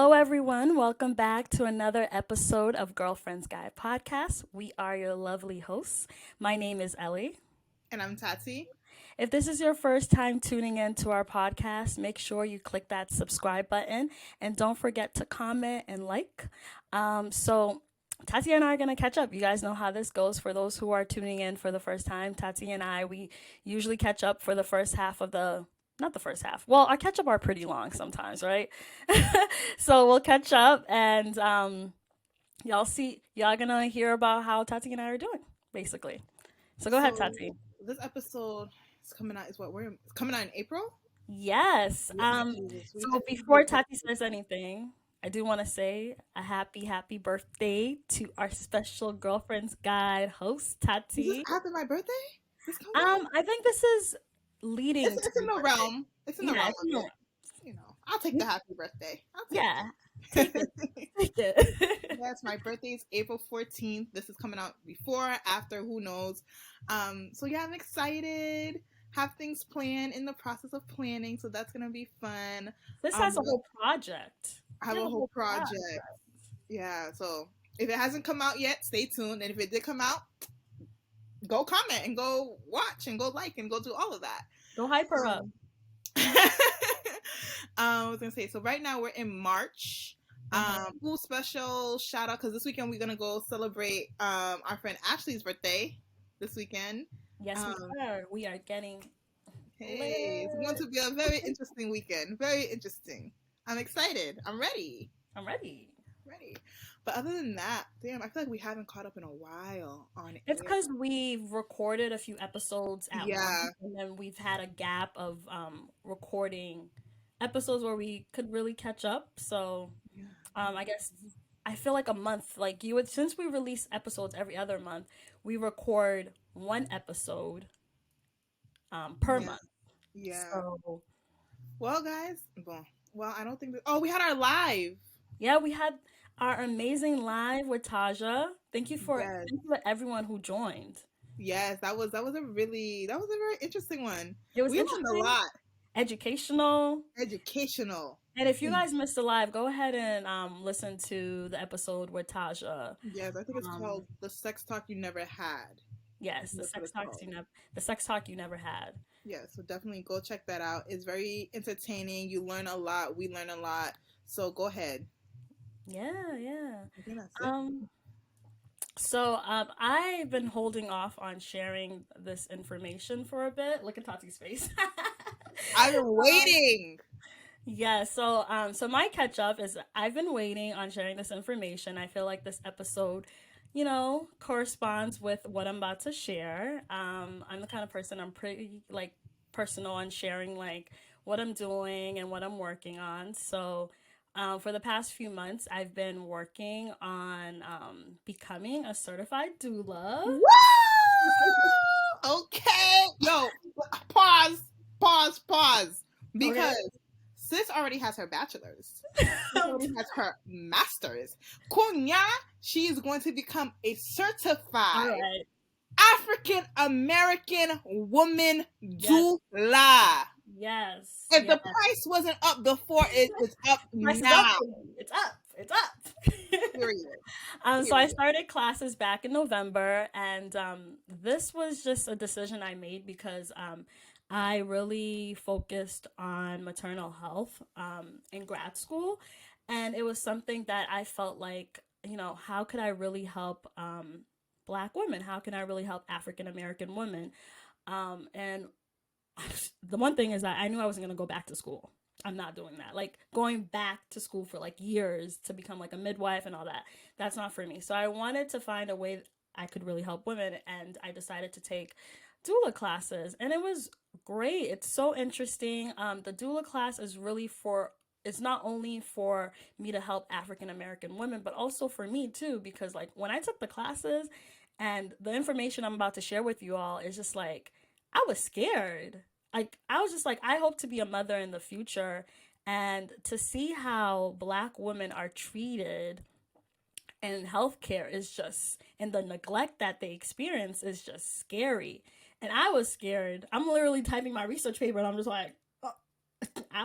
Hello, everyone. Welcome back to another episode of Girlfriend's Guide podcast. We are your lovely hosts. My name is Ellie. And I'm Tati. If this is your first time tuning in to our podcast, make sure you click that subscribe button and don't forget to comment and like. So, Tati and I are going to catch up. You guys know how this goes. For those who are tuning in for the first time, Tati and I, we usually catch up for the first half of the not the first half. Well, our catch up are pretty long sometimes, right? So we'll catch up and y'all gonna hear about how Tati and I are doing, basically. So go ahead, So Tati. this episode is coming out. It's coming out in April. Yes. Yes, Jesus. So before Tati says anything, I do want to say a happy birthday to our special girlfriend's guide host, Is this Tati. after my birthday? This coming up? I think this is leading It's to in your the birthday. realm. It's in the Yeah, realm it's of in the it. I'll take the happy birthday. I'll take yeah. Take it, it. take it. Yes, my birthday is April 14th. This is coming out before, after, who knows. So yeah, I'm excited. Have things planned, in the process of planning, so that's gonna be fun. This has a whole project. I have You a have a whole whole project. project. Yeah, so if it hasn't come out yet, stay tuned. And if it did come out, go comment and go watch and go like and go do all of that. Go hype her up. I was gonna say, so right now we're in March. Cool special shout out because this weekend we're gonna go celebrate our friend Ashley's birthday this weekend. Yes, we are. We are getting Hey, it's going to be a very interesting weekend. Very interesting. I'm excited. I'm ready. I'm ready. Ready. But other than that, damn, I feel like we haven't caught up in a while on it. It's because we've recorded a few episodes at Yeah. once, and then we've had a gap of recording episodes where we could really catch up. So I guess I feel like a month, like you would, since we release episodes every other month, we record one episode per Yeah. month. Yeah. So Well, guys, well, I don't think oh, we had our live. yeah, we had our amazing live with Taja. Yes. Thank you to everyone who joined. Yes, that was a very interesting one. It was We learned a interesting, lot. educational. Educational. And if you guys missed the live, go ahead and listen to the episode with Taja. Yes, I think it's Um, called The Sex Talk You Never Had. yes, That's what it's called. The sex talk you never had. Yeah, so definitely go check that out. It's very entertaining. You learn a lot. We learn a lot. So go ahead. Yeah, yeah. I think that's it. I've been holding off on sharing this information for a bit. Look at Tati's face. I've been waiting. Yeah, so my catch up is I've been waiting on sharing this information. I feel like this episode, corresponds with what I'm about to share. I'm the kind of person I'm pretty like personal on sharing like what I'm doing and what I'm working on. So, for the past few months, I've been working on becoming a certified doula. Woo! Okay. Yo, pause. Because sis already has her bachelor's. Sis already has her master's. Kunya, she is going to become a certified African American woman doula. Yes. If the price wasn't up before, it is up now. It's up. Period. So I started classes back in November, and this was just a decision I made because I really focused on maternal health in grad school, and it was something that I felt like, how could I really help Black women? How can I really help African American women? And the one thing is that I knew I wasn't going to go back to school. I'm not doing that. Like going back to school for like years to become like a midwife and all that. That's not for me. So I wanted to find a way that I could really help women, and I decided to take doula classes, and it was great. It's so interesting. The doula class is really it's not only for me to help African American women, but also for me too, because like when I took the classes and the information I'm about to share with you all is just like, I was scared. Like, I was just like, I hope to be a mother in the future, and to see how Black women are treated in healthcare is just, and the neglect that they experience is just scary. And I was scared. I'm literally typing my research paper, and I'm just like, oh, I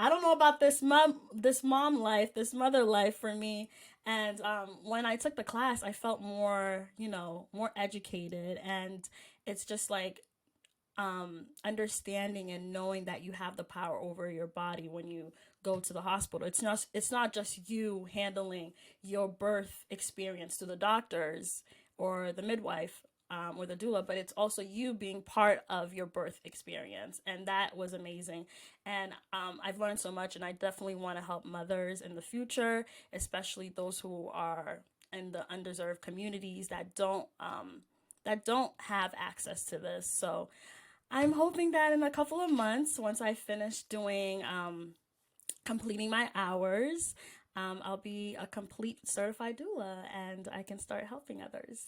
don't know about this mom life, this mother life for me. And when I took the class, I felt more, more educated, and it's just like understanding and knowing that you have the power over your body when you go to the hospital. It's not just you handling your birth experience to the doctors or the midwife, or the doula, but it's also you being part of your birth experience, and that was amazing. And I've learned so much, and I definitely want to help mothers in the future, especially those who are in the underserved communities that don't have access to this. So I'm hoping that in a couple of months, once I finish doing completing my hours, I'll be a complete certified doula and I can start helping others.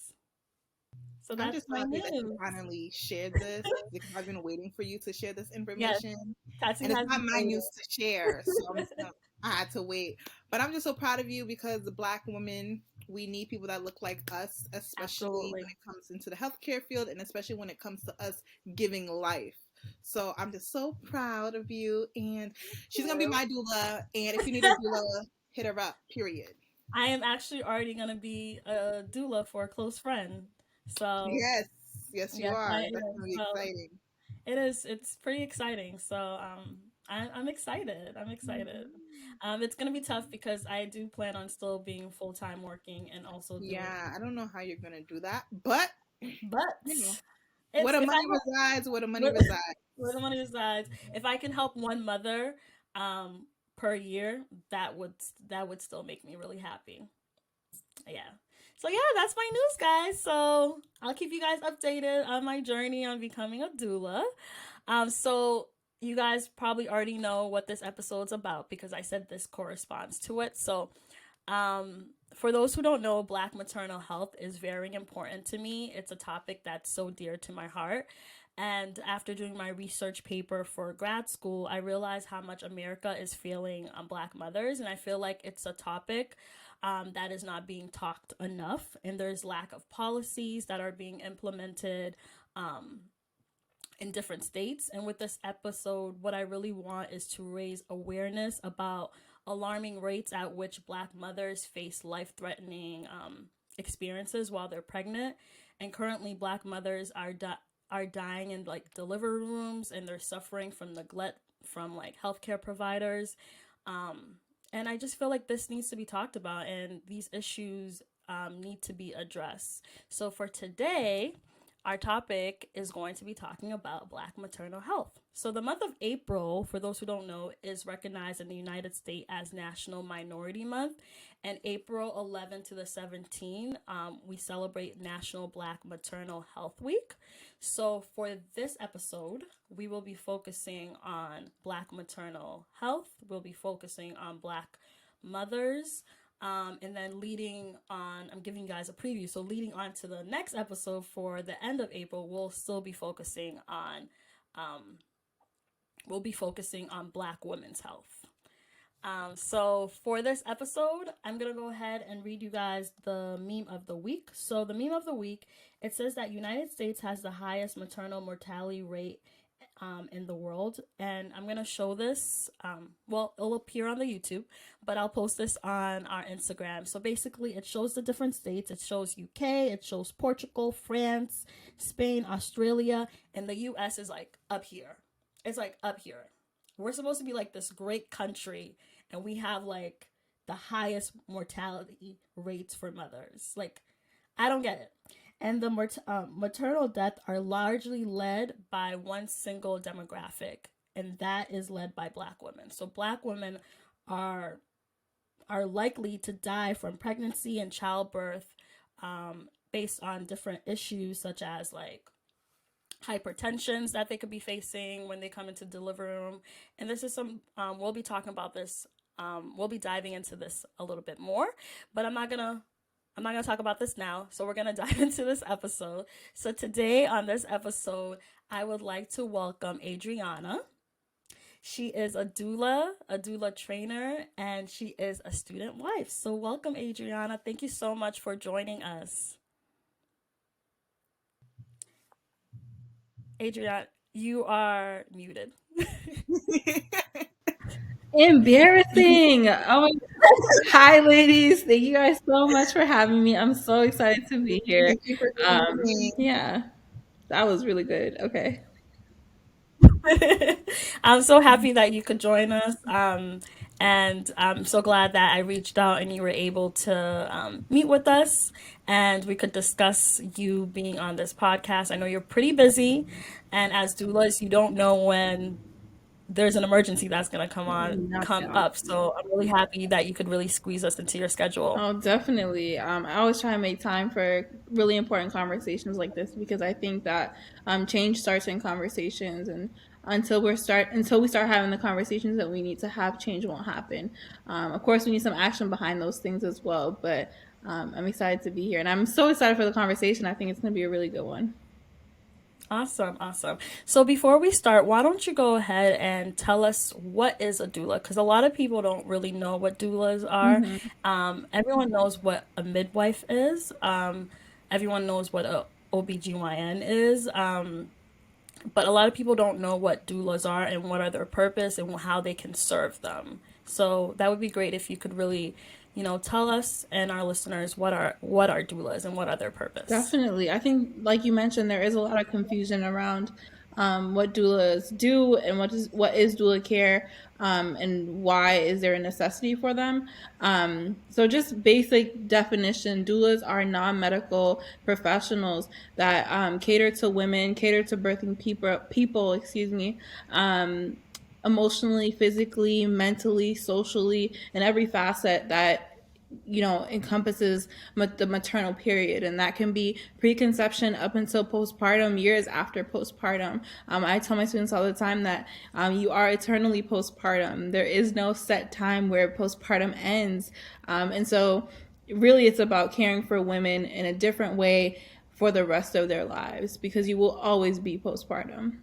So I'm that's just my happy that you news. finally shared this because I've been waiting for you to share this Yes, information. Tati And it's has not been my waiting. news to share. So I had to wait. But I'm just so proud of you because the Black women, we need people that look like us, especially when Absolutely. it comes into the healthcare field and especially when it comes to us giving life. So I'm just so proud of you. And she's going to be my doula. And if you need a doula, hit her up, period. I am actually already going to be a doula for a close friend. So, Yes. Yes, you yes, I are. That's am. going to be So, exciting. it's pretty exciting. So, I'm excited. I'm excited. Mhm. It's going to be tough because I do plan on still being full time working and also doing, Yeah, I don't know how you're gonna do that, but but you know, where it's, the if I money resides, where the money where, resides. where the money resides. If I can help one mother per year, that would still make me really happy. Yeah. So yeah, that's my news, guys. So I'll keep you guys updated on my journey on becoming a doula. So you guys probably already know what this episode's about because I said this corresponds to it. So for those who don't know, Black maternal health is very important to me. It's a topic that's so dear to my heart. And after doing my research paper for grad school, I realized how much America is failing on Black mothers. And I feel like it's a topic that is not being talked enough. And there's lack of policies that are being implemented in different states. And with this episode, what I really want is to raise awareness about alarming rates at which Black mothers face life threatening experiences while they're pregnant. And currently, Black mothers are dying in like delivery rooms, and they're suffering from neglect from like healthcare providers. And I just feel like this needs to be talked about, and these issues need to be addressed. So for today, our topic is going to be talking about Black maternal health. So, the month of April, for those who don't know, is recognized in the United States as National Minority Month. And April 11th to the 17th, we celebrate National Black Maternal Health Week. So, for this episode, we will be focusing on Black maternal health, we'll be focusing on Black mothers, and then leading on, I'm giving you guys a preview. So leading on to the next episode for the end of April, um, we'll be focusing on Black women's health. So for this episode, I'm gonna go ahead and read you guys the meme of the week. So the meme of the week, it says that United States has the highest maternal mortality rate in the world, and I'm gonna show this. Well, it'll appear on the YouTube, but I'll post this on our Instagram. So basically, it shows the different states. It shows UK, it shows Portugal, France, Spain, Australia, and the US is like up here. It's like up here. We're supposed to be like this great country, and we have like the highest mortality rates for mothers. Like, I don't get it. And the maternal death are largely led by one single demographic, and that is led by Black women. So Black women are are likely to die from pregnancy and childbirth, based on different issues such as like hypertensions that they could be facing when they come into delivery room. And this is some we'll be talking about this. We'll be diving into this a little bit more, but I'm not gonna talk about this now. So we're gonna dive into this episode. So today on this episode, I would like to welcome Adriana. She is a doula trainer, and she is a student wife. So welcome, Adriana. Thank you so much for joining us. Adriana, you are muted. Embarrassing. Oh, hi, ladies. Thank you guys so much for having me. I'm so excited to be here. Thank you for joining. Yeah, that was really good. Okay. I'm so happy that you could join us. And I'm so glad that I reached out and you were able to meet with us and we could discuss you being on this podcast. I know you're pretty busy, and as doulas, you don't know when there's an emergency that's going to come Knockdown. up. So I'm really happy that you could really squeeze us into your schedule. Oh, definitely. I always try to make time for really important conversations like this because I think that change starts in conversations, and until we start having the conversations that we need to have, change won't happen. Of course, we need some action behind those things as well. But I'm excited to be here, and I'm so excited for the conversation. I think it's going to be a really good one. Awesome, awesome. So before we start, why don't you go ahead and tell us what is a doula? Because a lot of people don't really know what doulas are. Hmm. Everyone knows what a midwife is. Everyone knows what a OBGYN is. But a lot of people don't know what doulas are and what are their purpose and how they can serve them. So that would be great if you could really, tell us and our listeners what are doulas and what are their purpose. Definitely. I think, like you mentioned, there is a lot of confusion around what doulas do and what is doula care, and why is there a necessity for them. So, just basic definition: doulas are non-medical professionals that cater to women, cater to birthing people, excuse me, emotionally, physically, mentally, socially, in every facet that encompasses the maternal period, and that can be preconception up until postpartum, years after postpartum. I tell my students all the time that you are eternally postpartum. There is no set time where postpartum ends, and so really it's about caring for women in a different way for the rest of their lives, because you will always be postpartum.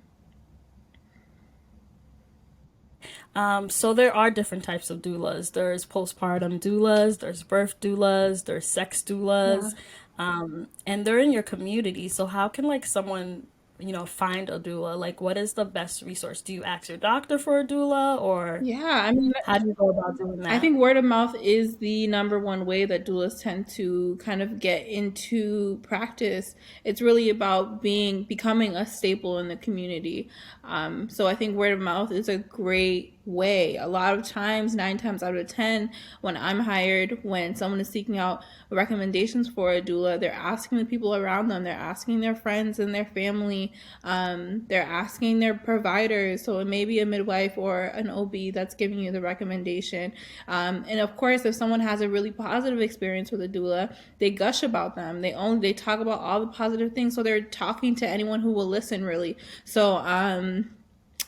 So there are different types of doulas. There's postpartum doulas, there's birth doulas, there's sex Yeah. doulas, and they're in your community. So how can like someone, find a doula? Like, what is the best resource? Do you ask your doctor for a doula, or Yeah, I mean, how do you go about doing I that? think word of mouth is the number one way that doulas tend to kind of get into practice. It's really about becoming a staple in the community. So I think word of mouth is a great way. A lot of times, 9 times out of 10, when I'm hired, when someone is seeking out recommendations for a doula, they're asking the people around them, they're asking their friends and their family, they're asking their providers. So it may be a midwife or an OB that's giving you the recommendation. And of course, if someone has a really positive experience with a doula, they gush about them. They talk about all the positive things, so they're talking to anyone who will listen, really. So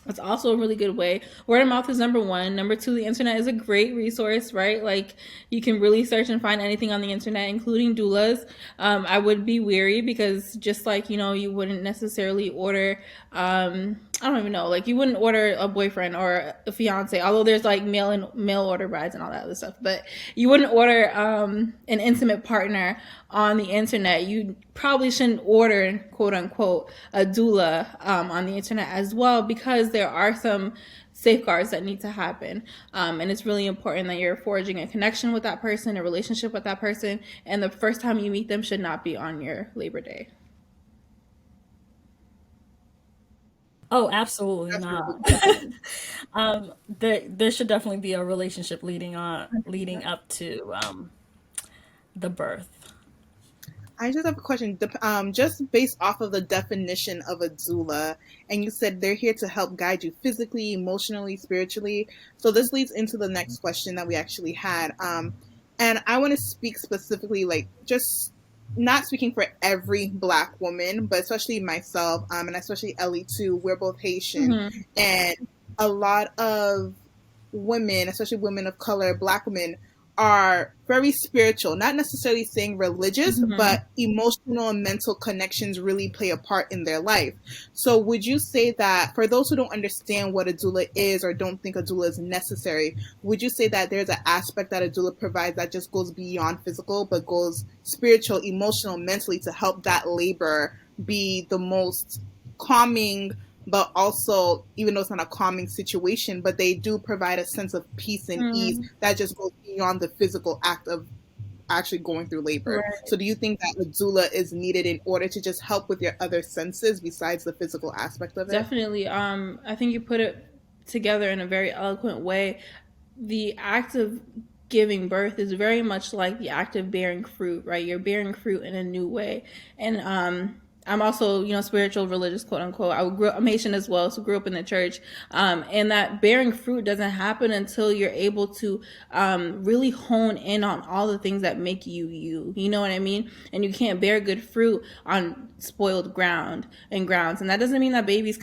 that's also a really good way. Word of mouth is number one. Number two, the internet is a great resource, right? Like, you can really search and find anything on the internet, including doulas. I would be weary because, just like, you wouldn't necessarily order, I don't even know, like, you wouldn't order a boyfriend or a fiance, although there's like mail order brides and all that other stuff, but you wouldn't order an intimate partner on the internet. You probably shouldn't order, quote unquote, a doula on the internet as well, because there are some safeguards that need to happen. And it's really important that you're forging a connection with that person, a relationship with that person, and the first time you meet them should not be on your Labor Day. Oh, absolutely That's really not. good. There should definitely be a relationship leading up to the birth. I just have a question. Just based off of the definition of a doula, and you said they're here to help guide you physically, emotionally, spiritually. So this leads into the next question that we actually had. And I want to speak specifically, like, just not speaking for every Black woman, but especially myself, and especially Ellie too. We're both Haitian, Mm-hmm. and a lot of women, especially women of color, Black women, are very spiritual, not necessarily saying religious, Mm-hmm. but emotional and mental connections really play a part in their life. So would you say that for those who don't understand what a doula is or don't think a doula is necessary, would you say that there's an aspect that a doula provides that just goes beyond physical, but goes spiritual, emotional, mentally, to help that labor be the most calming, but also, even though it's not a calming situation, but they do provide a sense of peace and ease that just goes beyond the physical act of actually going through labor. Right. So do you think that a doula is needed in order to just help with your other senses besides the physical aspect of it? Definitely. I think you put it together in a very eloquent way. The act of giving birth is very much like the act of bearing fruit, right? You're bearing fruit in a new way. And I'm also, spiritual, religious, quote unquote. I'm Haitian as well, so grew up in the church. And that bearing fruit doesn't happen until you're able to really hone in on all the things that make you you. You know what I mean? And you can't bear good fruit on spoiled grounds. And that doesn't mean that babies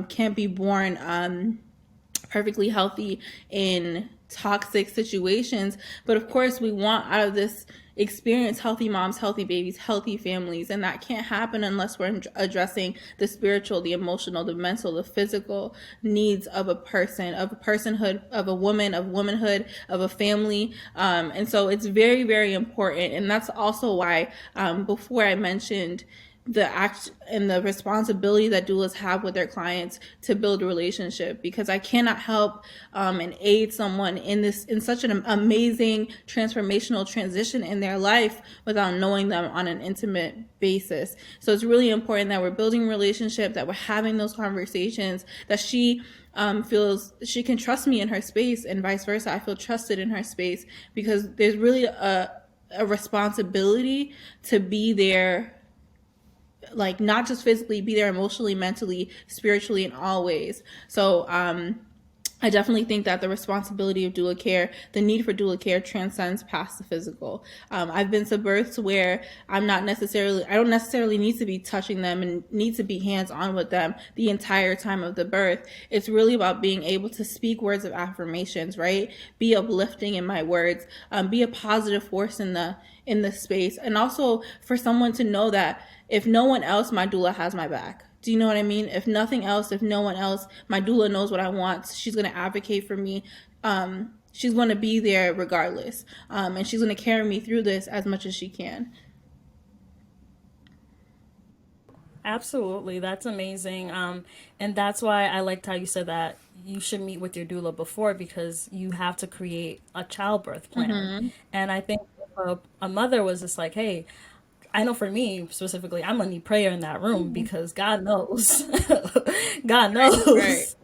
can't be born perfectly healthy in toxic situations. But of course, we want out of this experience healthy moms, healthy babies, healthy families, and that can't happen unless we're addressing the spiritual, the emotional, the mental, the physical needs of a person, of a personhood, of a woman, of womanhood, of a family. And so it's very, very important. And that's also why before I mentioned the act and the responsibility that doulas have with their clients to build a relationship, because I cannot help and aid someone in such an amazing transformational transition in their life without knowing them on an intimate basis. So it's really important that we're building a relationship, that we're having those conversations, that she feels she can trust me in her space, and vice versa. I feel trusted in her space, because there's really a responsibility to be there, like not just physically, be there emotionally, mentally, spiritually, in all ways. So I definitely think that the responsibility of doula care, the need for doula care, transcends past the physical. I've been to births where I don't necessarily need to be touching them and need to be hands-on with them the entire time of the birth. It's really about being able to speak words of affirmations, right? Be uplifting in my words, be a positive force in the space, and also for someone to know that if no one else, my doula has my back. Do you know what I mean? If nothing else, if no one else, my doula knows what I want. She's going to advocate for me. She's going to be there regardless. And she's going to carry me through this as much as she can. Absolutely. That's amazing. And that's why I liked how you said that you should meet with your doula before, because you have to create a childbirth plan. And I think if a mother was just like, hey, I know for me specifically, I'm gonna need prayer in that room, because God knows. God knows. Right.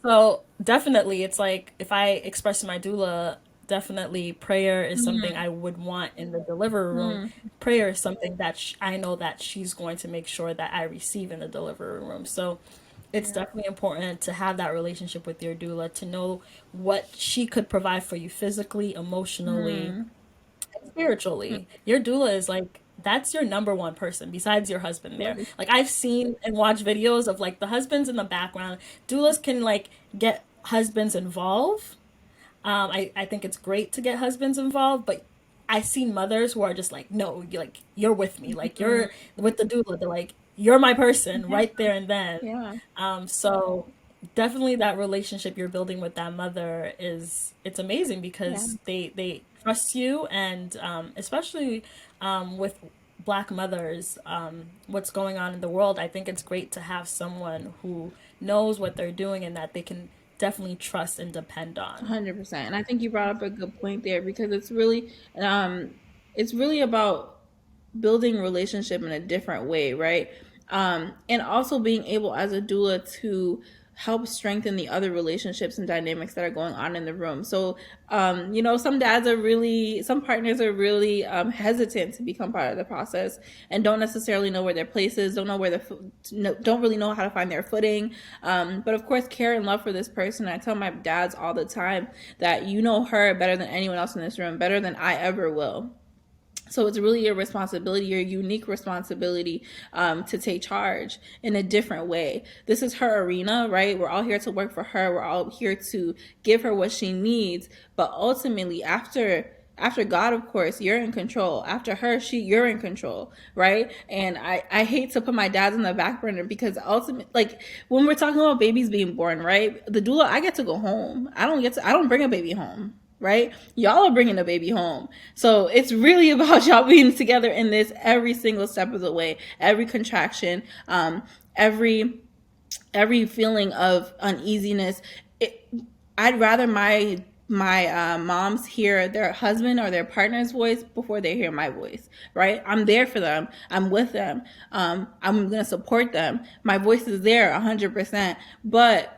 So definitely, it's like if I express to my doula, definitely prayer is something I would want in the delivery room. Prayer is something that I know that she's going to make sure that I receive in the delivery room. So it's definitely important to have that relationship with your doula, to know what she could provide for you physically, emotionally, spiritually. Your doula is like, that's your number one person besides your husband there. Like I've seen and watched videos of like the husbands in the background. Doulas can like get husbands involved. I think it's great to get husbands involved, but I've seen mothers who are just like, no, you're with me. Like you're with the doula. They're like, you're my person right there and then. Yeah. So definitely that relationship you're building with that mother it's amazing, because they trust you, and especially with Black mothers, what's going on in the world, I think it's great to have someone who knows what they're doing and that they can definitely trust and depend on. 100%. And I think you brought up a good point there, because it's really about building relationship in a different way, right? And also being able as a doula to help strengthen the other relationships and dynamics that are going on in the room. So, some partners are really hesitant to become part of the process and don't necessarily know where their place is, don't really know how to find their footing. But of course, care and love for this person. I tell my dads all the time that you know her better than anyone else in this room, better than I ever will. So it's really your responsibility, your unique responsibility, to take charge in a different way. This is her arena, right? We're all here to work for her. We're all here to give her what she needs. But ultimately, after God, of course, you're in control. After her, you're in control, right? And I hate to put my dads in the back burner, because ultimately, like when we're talking about babies being born, right? The doula, I get to go home. I don't bring a baby home. Right? Y'all are bringing the baby home. So it's really about y'all being together in this every single step of the way, every contraction, every every feeling of uneasiness. I'd rather my moms hear their husband or their partner's voice before they hear my voice, right? I'm there for them. I'm with them. I'm going to support them. My voice is there 100%. But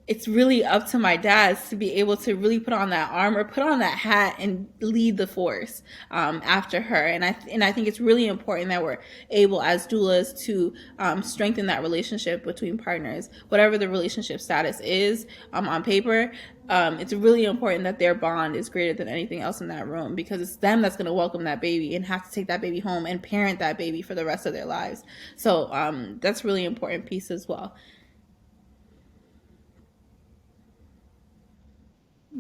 it's really up to my dads to be able to really put on that armor, put on that hat, and lead the force after her. And I think it's really important that we're able as doulas to strengthen that relationship between partners, whatever the relationship status is on paper. It's really important that their bond is greater than anything else in that room, because it's them that's going to welcome that baby and have to take that baby home and parent that baby for the rest of their lives. So that's really important piece as well.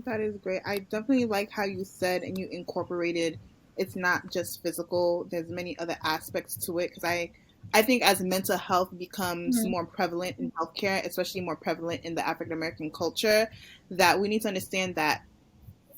That is great. I definitely like how you said and you incorporated it's not just physical. There's many other aspects to it, because I think as mental health becomes more prevalent in healthcare, especially more prevalent in the African American culture, that we need to understand that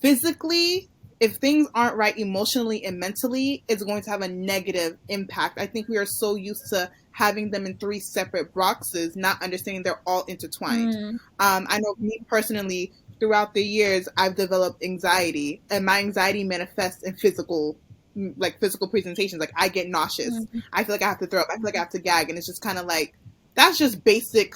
physically, if things aren't right emotionally and mentally, it's going to have a negative impact. I think we are so used to having them in three separate boxes, not understanding they're all intertwined. I know me personally, throughout the years, I've developed anxiety, and my anxiety manifests in physical presentations. Like, I get nauseous. I feel like I have to throw up. I feel like I have to gag. And it's just kind of like, that's just basic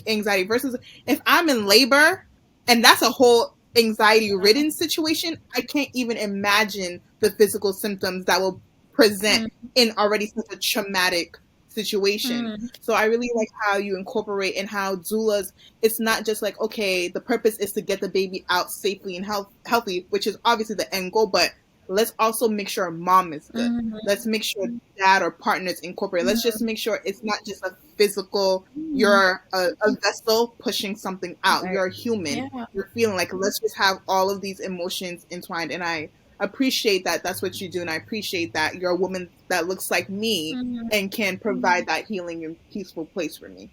anxiety versus if I'm in labor, and that's a whole anxiety ridden situation. I can't even imagine the physical symptoms that will present in already such a traumatic situation. So I really like how you incorporate and how doulas, it's not just like, okay, the purpose is to get the baby out safely and healthy, which is obviously the end goal, but let's also make sure mom is good. Let's make sure dad or partners incorporate. Let's just make sure it's not just a physical, you're a vessel pushing something out. You're a human. You're feeling like, let's just have all of these emotions entwined. And I appreciate that that's what you do. And I appreciate that you're a woman that looks like me and can provide that healing and peaceful place for me.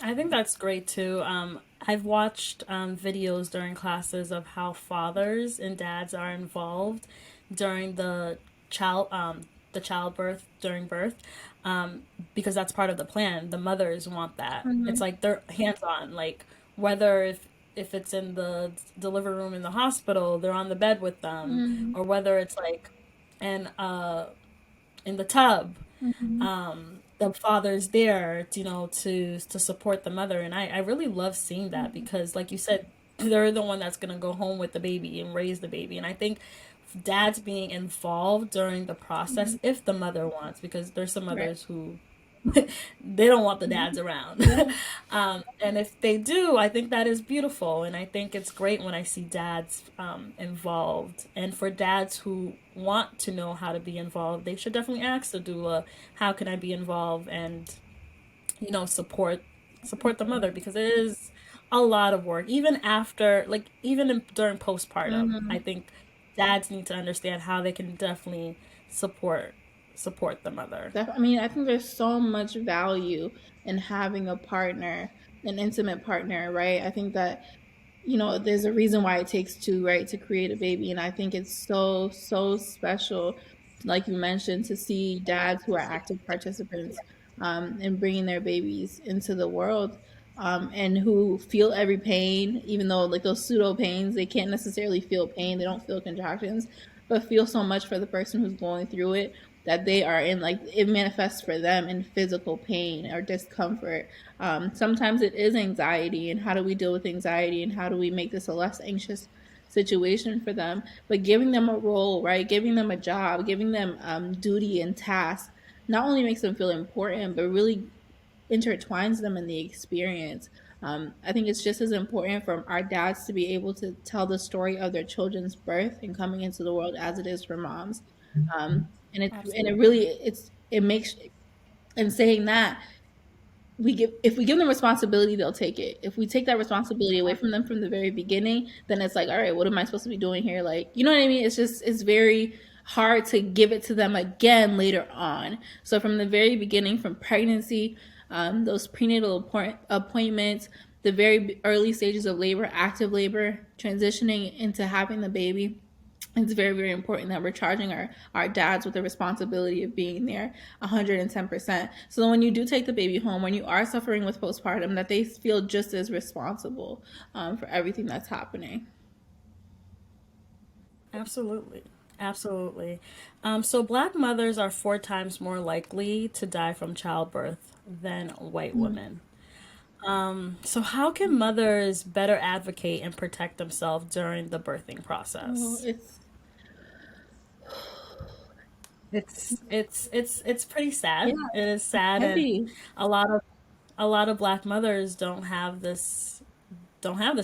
I think that's great too. I've watched videos during classes of how fathers and dads are involved during the childbirth during birth, because that's part of the plan. The mothers want that. It's like they're hands on. Like, whether if it's in the delivery room in the hospital, they're on the bed with them, or whether it's like in in the tub, the father's there, to support the mother. And I really love seeing that, because like you said, they're the one that's going to go home with the baby and raise the baby. And I think dads being involved during the process, if the mother wants, because there's some mothers who they don't want the dads around. And if they do, I think that is beautiful. And I think it's great when I see dads involved. And for dads who want to know how to be involved, they should definitely ask the doula, how can I be involved? And, support the mother, because it is a lot of work. Even after, like, during postpartum, I think dads need to understand how they can definitely support the mother. I mean, I think there's so much value in having a partner, an intimate partner, right? I think that, there's a reason why it takes two, right, to create a baby. And I think it's so, so special, like you mentioned, to see dads who are active participants in bringing their babies into the world. And who feel every pain, even though, like, those pseudo pains, they can't necessarily feel pain, they don't feel contractions, but feel so much for the person who's going through it, that they are in, like, it manifests for them in physical pain or discomfort. Sometimes it is anxiety, and how do we deal with anxiety, and how do we make this a less anxious situation for them? But giving them a role, right, giving them a job, giving them duty and tasks, not only makes them feel important, but really intertwines them in the experience. I think it's just as important for our dads to be able to tell the story of their children's birth and coming into the world as it is for moms. And it really, it makes, and saying that, if we give them responsibility, they'll take it. If we take that responsibility away from them from the very beginning, then it's like, all right, what am I supposed to be doing here? Like, you know what I mean? It's very hard to give it to them again later on. So from the very beginning, from pregnancy, those prenatal appointments, the very early stages of labor, active labor, transitioning into having the baby, it's very, very important that we're charging our dads with the responsibility of being there 110%. So when you do take the baby home, when you are suffering with postpartum, that they feel just as responsible for everything that's happening. Absolutely. Absolutely. So Black mothers are 4 times more likely to die from childbirth than white women. So how can mothers better advocate and protect themselves during the birthing Oh, process? it's It's pretty yeah, sad. It is it's sad, and heavy. a lot of a lot of Black mothers don't have this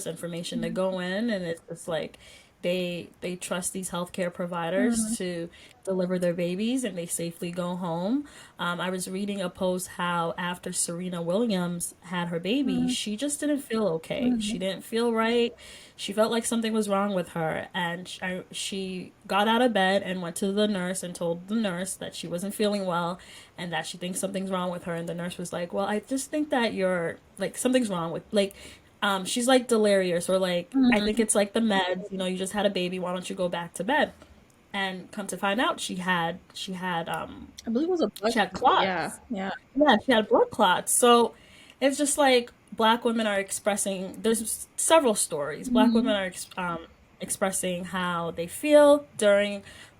information to go in, and it's like they trust these healthcare providers Mm-hmm. to deliver their babies and they safely go home. I was reading a post how after Serena Williams had her baby, she just didn't feel okay. She Mm-hmm. didn't feel right. She felt like something was wrong with her, and she got out of bed and went to the nurse and told the nurse that she wasn't feeling well and that she thinks something's wrong with her. And the nurse was like, well, I just think that you're like something's wrong with like she's like delirious, or like I think Mm-hmm. it's like the meds. You just had a baby. Why don't you go back to bed? And come to find out, I believe it was a blood. she had Yeah, clots. yeah. Yeah, she had blood clots. So it's just like Black women are expressing. There's several stories. Black women Mm-hmm. are expressing how they feel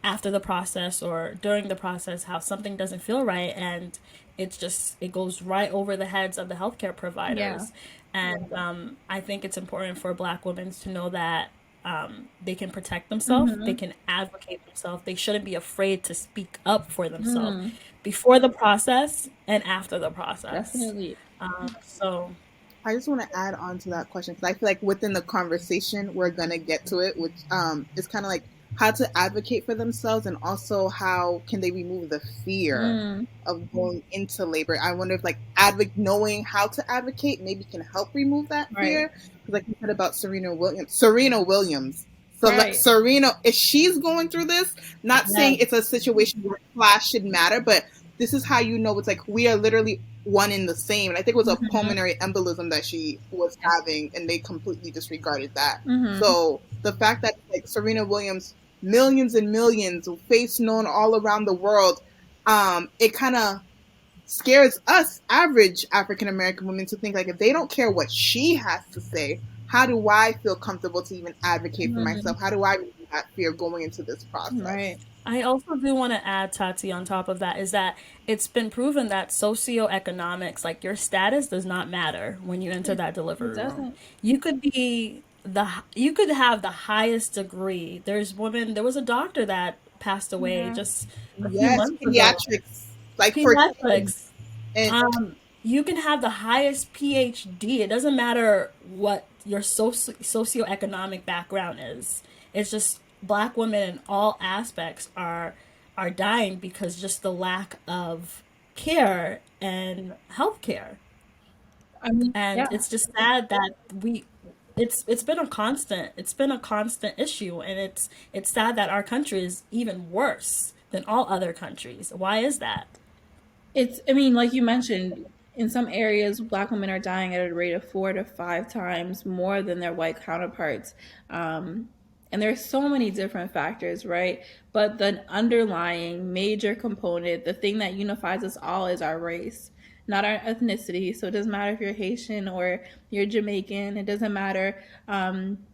after the process, or during the process, how something doesn't feel right, and it goes right over the heads of the healthcare Yeah. providers. And I think it's important for Black women to know that they can protect themselves, they Mm-hmm. can advocate themselves, they shouldn't be afraid to speak up for themselves Mm, before the process and after the process. definitely. So, I just want to add on to that question because I feel like within the conversation we're gonna get to it, which is kind of like how to advocate for themselves and also how can they remove the fear Mm, of going into labor. I wonder if like knowing how to advocate maybe can help remove that right. fear. Because like you said about Serena Williams. So Right. Serena, if she's going through this, not saying yes. it's a situation where class should matter, but this is how you know it's like we are literally one in the same. And I think it was a Mm-hmm. pulmonary embolism that she was Yeah. having, and they completely disregarded that. Mm-hmm. So the fact that like Serena Williams, millions and millions, face known all around the world, it kind of scares us average African American women to think like if they don't care what she has to say, how do I feel comfortable to even advocate for Mm-hmm. myself? How do I remove that fear going into this Right. process? I also do want to add, Tati, on top of that, is that it's been proven that socioeconomics, like your status, does not matter when you enter that It delivery room. doesn't. You could be you could have the highest degree. There was a doctor that passed away Yeah. just a few Yes, months ago. pediatrics, like for kids. Pediatrics. And You can have the highest PhD. It doesn't matter what your socioeconomic background is. It's just Black women in all aspects are dying because just the lack of care and healthcare. I mean, And yeah. it's just sad that we it's been a constant issue, and it's sad that our country is even worse than all other countries. Why is that? I mean, like you mentioned, in some areas, Black women are dying at a rate of 4 to 5 times more than their white counterparts. Um, and there's so many different factors, right? But the underlying major component, the thing that unifies us all, is our race, not our ethnicity. So it doesn't matter if you're Haitian or you're Jamaican. It doesn't matter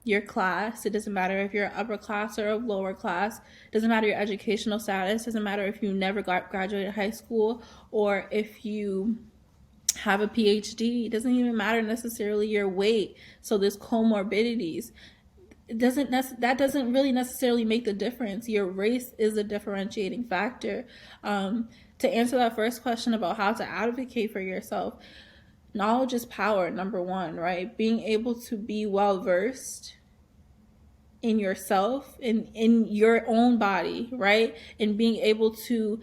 your class. It doesn't matter if you're upper class or a lower class. It doesn't matter your educational status. It doesn't matter if you never graduated high school or if you have a PhD. It doesn't even matter necessarily your weight. So there's comorbidities. That doesn't really necessarily make the difference. Your race is a differentiating factor. To answer that first question about how to advocate for yourself, knowledge is power. Number one, right? Being able to be well versed in yourself, in your own body, right? And being able to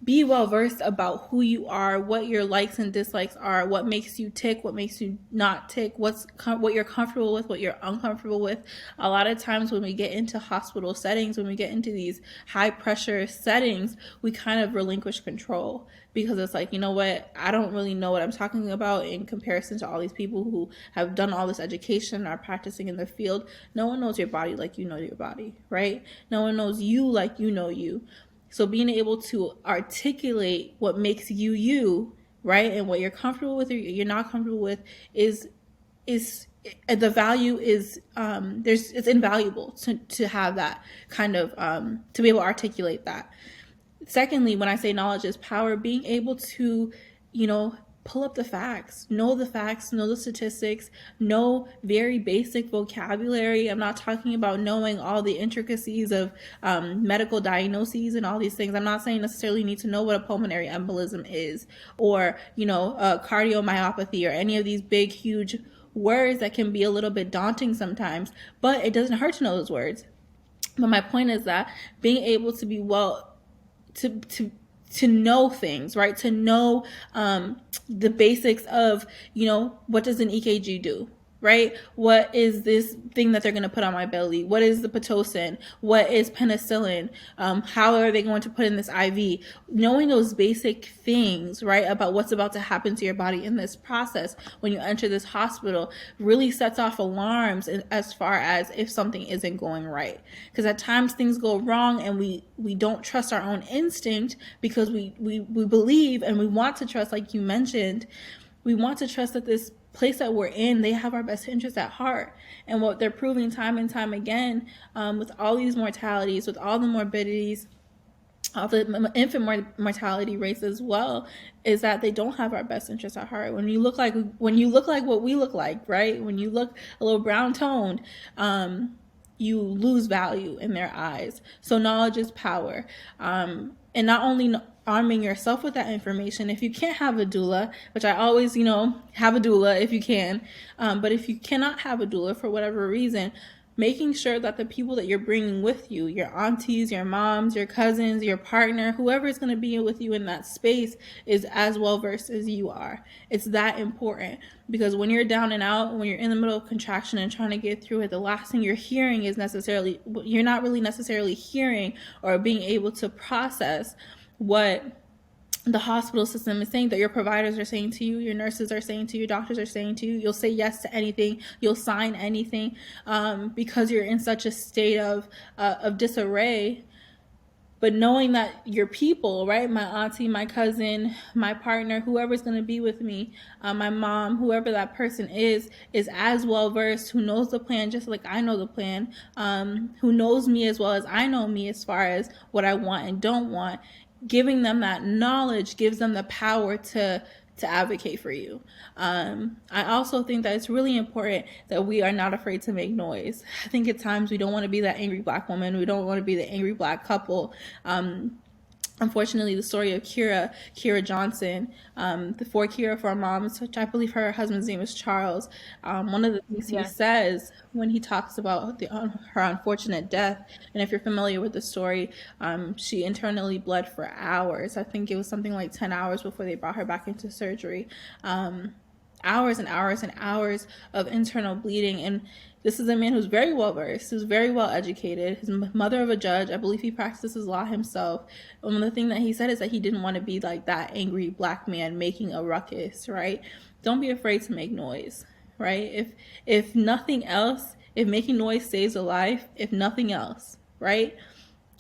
be well versed about who you are, what your likes and dislikes are, what makes you tick, what makes you not tick, what you're comfortable with, what you're uncomfortable with. A lot of times when we get into hospital settings, when we get into these high pressure settings, we kind of relinquish control, because it's like, you know what, I don't really know what I'm talking about in comparison to all these people who have done all this education and are practicing in the field. No one knows your body like you know your body, right? No one knows you like you know you. So being able to articulate what makes you you, right, and what you're comfortable with or you're not comfortable with is the value is it's invaluable to have that kind of to be able to articulate that. Secondly, when I say knowledge is power, being able to, pull up the facts, know the statistics, know very basic vocabulary. I'm not talking about knowing all the intricacies of medical diagnoses and all these things. I'm not saying necessarily you need to know what a pulmonary embolism is, or, cardiomyopathy, or any of these big, huge words that can be a little bit daunting sometimes, but it doesn't hurt to know those words. But my point is that being able to be to know things, right? To know the basics of, what does an EKG do? Right? What is this thing that they're going to put on my belly? What is the Pitocin? What is penicillin? How are they going to put in this IV? Knowing those basic things, right, about what's about to happen to your body in this process when you enter this hospital really sets off alarms as far as if something isn't going right. Because at times things go wrong and we don't trust our own instinct, because we believe and we want to trust, like you mentioned, we want to trust that this place that we're in, they have our best interests at heart. And what they're proving time and time again, with all these mortalities, with all the morbidities, all the infant mortality rates as well, is that they don't have our best interests at heart. When you look like what we look like, right? When you look a little brown toned, you lose value in their eyes. So knowledge is power. And not only arming yourself with that information, if you can't have a doula, which I always, have a doula if you can, but if you cannot have a doula for whatever reason, making sure that the people that you're bringing with you, your aunties, your moms, your cousins, your partner, whoever is going to be with you in that space, is as well versed as you are. It's that important, because when you're down and out, when you're in the middle of contraction and trying to get through it, the last thing you're hearing is you're not really necessarily hearing or being able to process what the hospital system is saying, that your providers are saying to you, your nurses are saying to you, doctors are saying to you. You'll say yes to anything, you'll sign anything, because you're in such a state of disarray. But knowing that your people, right, my auntie, my cousin, my partner, whoever's going to be with me, my mom, whoever that person is as well versed, who knows the plan just like I know the plan, who knows me as well as I know me as far as what I want and don't want. Giving them that knowledge gives them the power to advocate for you. I also think that it's really important that we are not afraid to make noise. I think at times we don't want to be that angry Black woman. We don't want to be the angry Black couple. Unfortunately, the story of Kira Johnson, for Kira, for our moms, which I believe her husband's name is Charles, one of the things he says when he talks about her unfortunate death, and if you're familiar with the story, she internally bled for hours. I think it was something like 10 hours before they brought her back into surgery. Hours and hours and hours of internal bleeding. And this is a man who's very well versed, who's very well educated. His mother of a judge. I believe he practices law himself. And one of the things that he said is that he didn't want to be like that angry Black man making a ruckus, right? Don't be afraid to make noise, right? If nothing else, if making noise saves a life, if nothing else, right,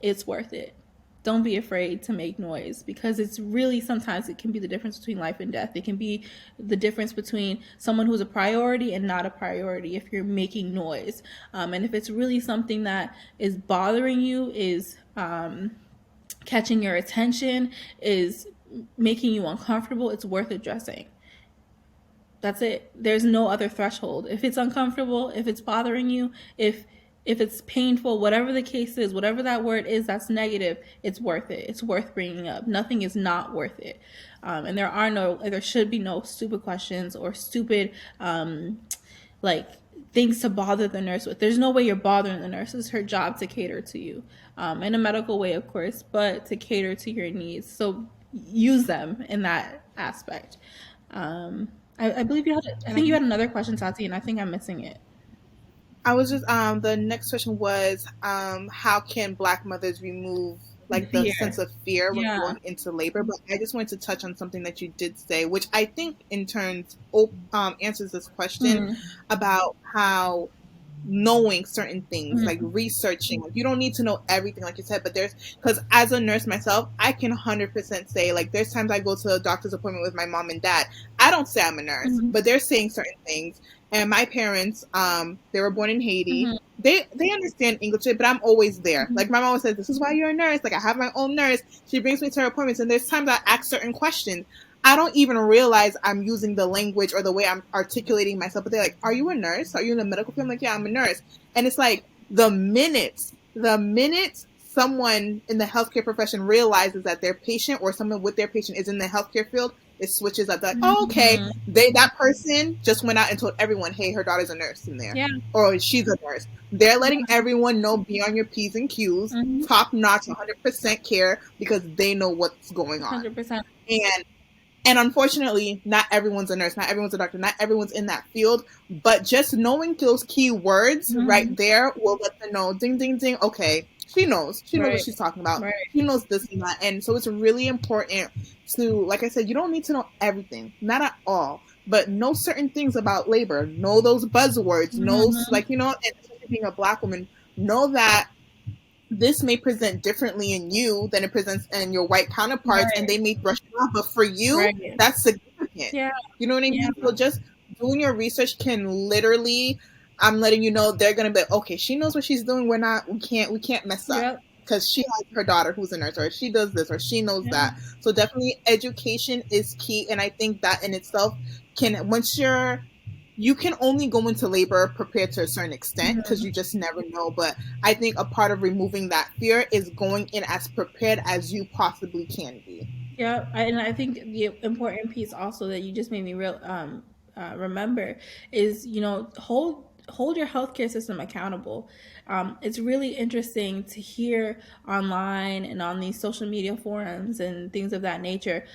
it's worth it. Don't be afraid to make noise, because it's really, sometimes it can be the difference between life and death. It can be the difference between someone who's a priority and not a priority if you're making noise. And if it's really something that is bothering you, is catching your attention, is making you uncomfortable, it's worth addressing. That's it. There's no other threshold. If it's uncomfortable, if it's bothering you, if it's painful, whatever the case is, whatever that word is that's negative, it's worth it. It's worth bringing up. Nothing is not worth it. And there should be no stupid questions or stupid, things to bother the nurse with. There's no way you're bothering the nurse. It's her job to cater to you, in a medical way, of course, but to cater to your needs. So use them in that aspect. I believe you had. I think you had another question, Tati, and I think I'm missing it. I was just the next question was how can Black mothers remove like the sense of fear when going into labor? But I just wanted to touch on something that you did say, which I think in turns answers this question about how knowing certain things, like researching. You don't need to know everything, like you said, but because as a nurse myself, I can 100% say, like, there's times I go to a doctor's appointment with my mom and dad. I don't say I'm a nurse, but they're saying certain things. And my parents, they were born in Haiti. They understand English, but I'm always there. Like, my mom always says, this is why you're a nurse. Like, I have my own nurse. She brings me to her appointments, and there's times I ask certain questions. I don't even realize I'm using the language or the way I'm articulating myself. But they're like, are you a nurse? Are you in the medical field? I'm like, yeah, I'm a nurse. And it's like the minute someone in the healthcare profession realizes that their patient or someone with their patient is in the healthcare field, it switches up. They're like, oh, okay, that person just went out and told everyone, hey, her daughter's a nurse in there. Or she's a nurse. They're letting everyone know, be on your P's and Q's, top notch, 100% care, because they know what's going on. 100%. And unfortunately, not everyone's a nurse, not everyone's a doctor, not everyone's in that field. But just knowing those key words right there will let them know, ding, ding, ding, okay, she knows. She knows what she's talking about. She knows this and that. And so it's really important to, like I said, you don't need to know everything. Not at all. But know certain things about labor. Know those buzzwords. Know, like, you know, and especially being a Black woman, know that this may present differently in you than it presents in your white counterparts, and they may brush it off. But for you, that's significant. You know what I mean? So just doing your research can literally, I'm letting you know, they're gonna be okay. She knows what she's doing. We can't mess up because she has her daughter who's a nurse, or she does this, or she knows that. So definitely, education is key, and I think that in itself you can only go into labor prepared to a certain extent because you just never know. But I think a part of removing that fear is going in as prepared as you possibly can be. Yeah, and I think the important piece also that you just made me remember is, you know, hold your healthcare system accountable. It's really interesting to hear online and on these social media forums and things of that nature,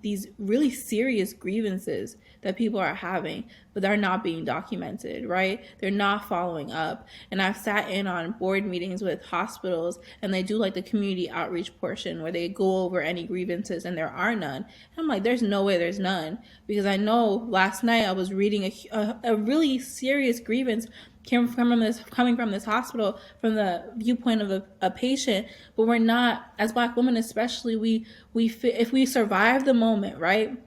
these really serious grievances that people are having, but they're not being documented, right? They're not following up. And I've sat in on board meetings with hospitals, and they do like the community outreach portion where they go over any grievances, and there are none. And I'm like, there's no way there's none, because I know last night I was reading a really serious grievance coming from this hospital from the viewpoint of a patient. But we're not, as Black women especially, if we survive the moment, right?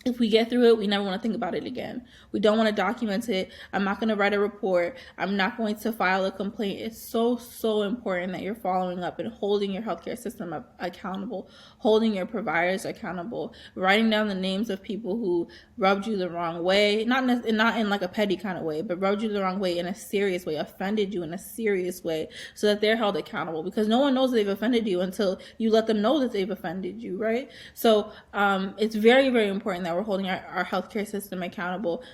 If we get through it, we never want to think about it again. We don't want to document it. I'm not going to write a report. I'm not going to file a complaint. It's so, so important that you're following up and holding your healthcare system accountable, holding your providers accountable, writing down the names of people who rubbed you the wrong way, not in like a petty kind of way, but rubbed you the wrong way in a serious way, offended you in a serious way, so that they're held accountable, because no one knows they've offended you until you let them know that they've offended you, right? So it's very, very important that we're holding our healthcare system accountable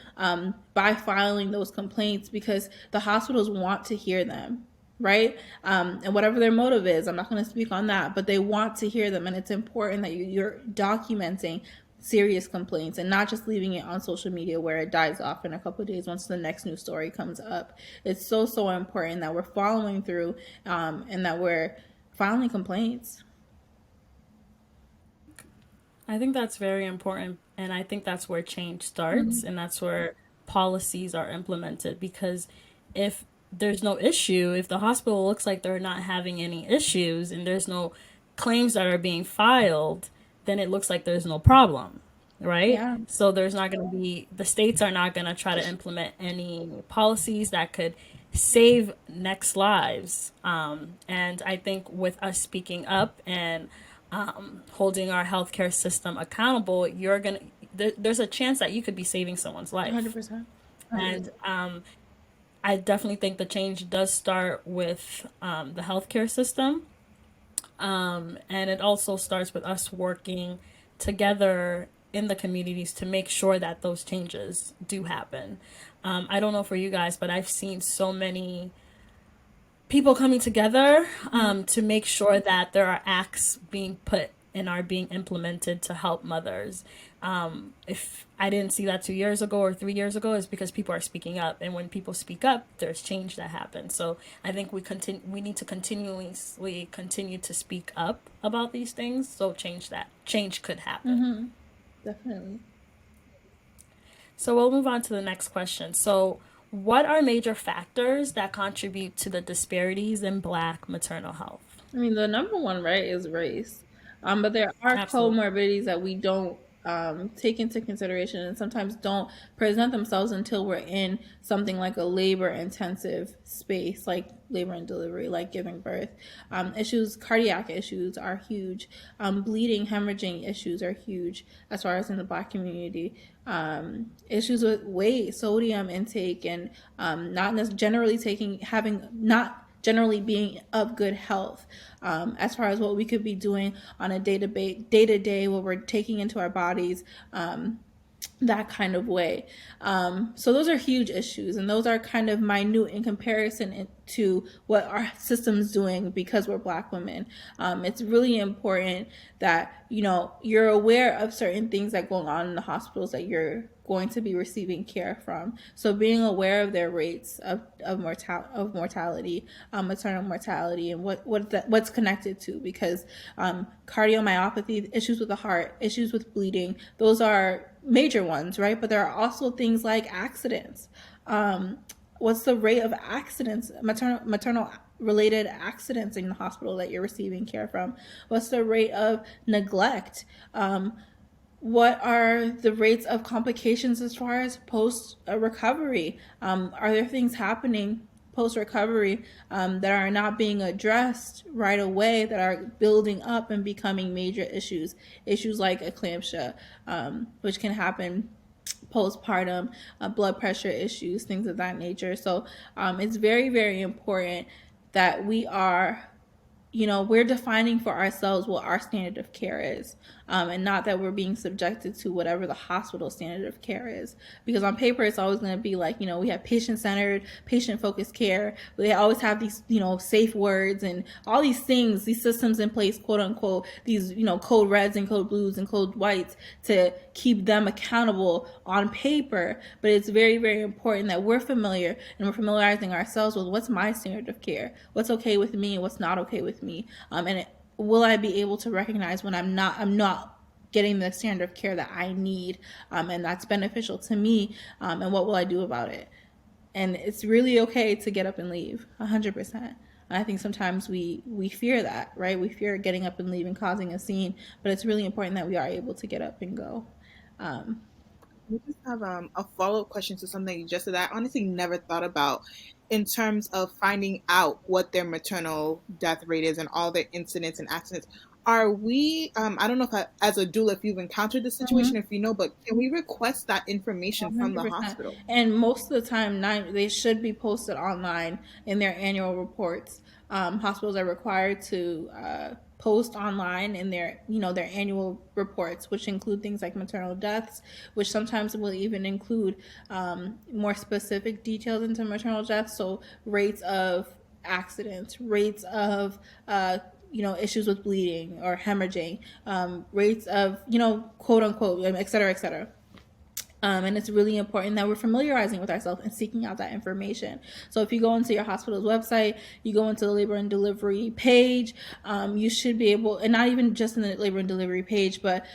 by filing those complaints, because the hospitals want to hear them, right? And whatever their motive is, I'm not going to speak on that, but they want to hear them. And it's important that you're documenting serious complaints and not just leaving it on social media where it dies off in a couple of days once the next news story comes up. It's so, so important that we're following through and that we're filing complaints. I think that's very important, and I think that's where change starts, and that's where policies are implemented. Because if there's no issue, if the hospital looks like they're not having any issues and there's no claims that are being filed, then it looks like there's no problem, right? Yeah. So there's not going to be, the states are not going to try to implement any policies that could save next lives. And I think with us speaking up and holding our healthcare system accountable, there's a chance that you could be saving someone's life. 100%. And I definitely think the change does start with the healthcare system. And it also starts with us working together in the communities to make sure that those changes do happen. I don't know for you guys, but I've seen so many people coming together to make sure that there are acts being put and are being implemented to help mothers. If I didn't see that 2 years ago or 3 years ago, it's because people are speaking up, and when people speak up, there's change that happens. So I think we need to continuously continue to speak up about these things, so change could happen. Definitely. So we'll move on to the next question. So, what are major factors that contribute to the disparities in Black maternal health? I mean, the number one, right, is race. But there are Absolutely. comorbidities that we don't take into consideration and sometimes don't present themselves until we're in something like a labor intensive space, like labor and delivery, like giving birth. Cardiac issues are huge. Bleeding, hemorrhaging issues are huge as far as in the Black community. Issues with weight, sodium intake, and not generally being of good health, as far as what we could be doing on a day to day, what we're taking into our bodies, that kind of way. So those are huge issues, and those are kind of minute in comparison to what our system's doing because we're Black women. It's really important that you're aware of certain things that go on in the hospitals that you're going to be receiving care from. So being aware of their rates of mortality, maternal mortality, and what's connected to, because cardiomyopathy, issues with the heart, issues with bleeding, those are major ones, right? But there are also things like accidents. What's the rate of accidents, maternal related accidents in the hospital that you're receiving care from? What's the rate of neglect? What are the rates of complications as far as post recovery? Are there things happening post recovery that are not being addressed right away, that are building up and becoming major issues? Issues like eclampsia, which can happen postpartum, blood pressure issues, things of that nature. So it's very, very important that we're defining for ourselves what our standard of care is, and not that we're being subjected to whatever the hospital standard of care is. Because on paper, it's always going to be like, we have patient-centered, patient-focused care. They always have these, safe words and all these things, these systems in place, quote unquote, these, code reds and code blues and code whites to keep them accountable on paper. But it's very, very important that we're familiar and we're familiarizing ourselves with what's my standard of care, what's okay with me and what's not okay with me. Will I be able to recognize when I'm not getting the standard of care that I need, and that's beneficial to me, and what will I do about it? And it's really okay to get up and leave, 100%. And I think sometimes we fear that, right? We fear getting up and leaving, causing a scene, but it's really important that we are able to get up and go. We just have a follow-up question to something you just said that I honestly never thought about in terms of finding out what their maternal death rate is and all their incidents and accidents. Are we, I don't know if as a doula, if you've encountered this situation, if you know, but can we request that information 100%. From the hospital? And most of the time, they should be posted online in their annual reports. Hospitals are required to post online in their annual reports, which include things like maternal deaths, which sometimes will even include more specific details into maternal deaths. So rates of accidents, rates of issues with bleeding or hemorrhaging, rates of quote unquote, et cetera, et cetera. And it's really important that we're familiarizing with ourselves and seeking out that information. So if you go into your hospital's website, you go into the labor and delivery page, you should be able, and not even just in the labor and delivery page, but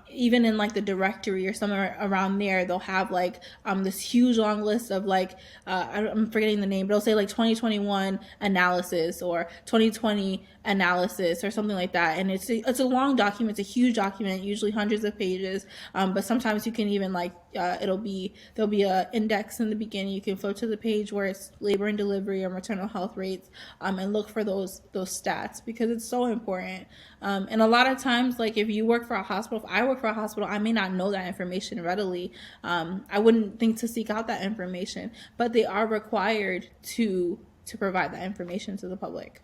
even in like the directory or somewhere around there, they'll have like this huge long list of like, I'm forgetting the name, but it'll say like 2021 analysis or 2020 analysis or something like that. And it's a long document, it's a huge document, usually hundreds of pages, but sometimes you can even like, there'll be a index in the beginning. You can flip to the page where it's labor and delivery or maternal health rates, and look for those stats, because it's so important. And a lot of times, like if you work for a hospital, if I work for a hospital, I may not know that information readily. I wouldn't think to seek out that information, but they are required to provide that information to the public.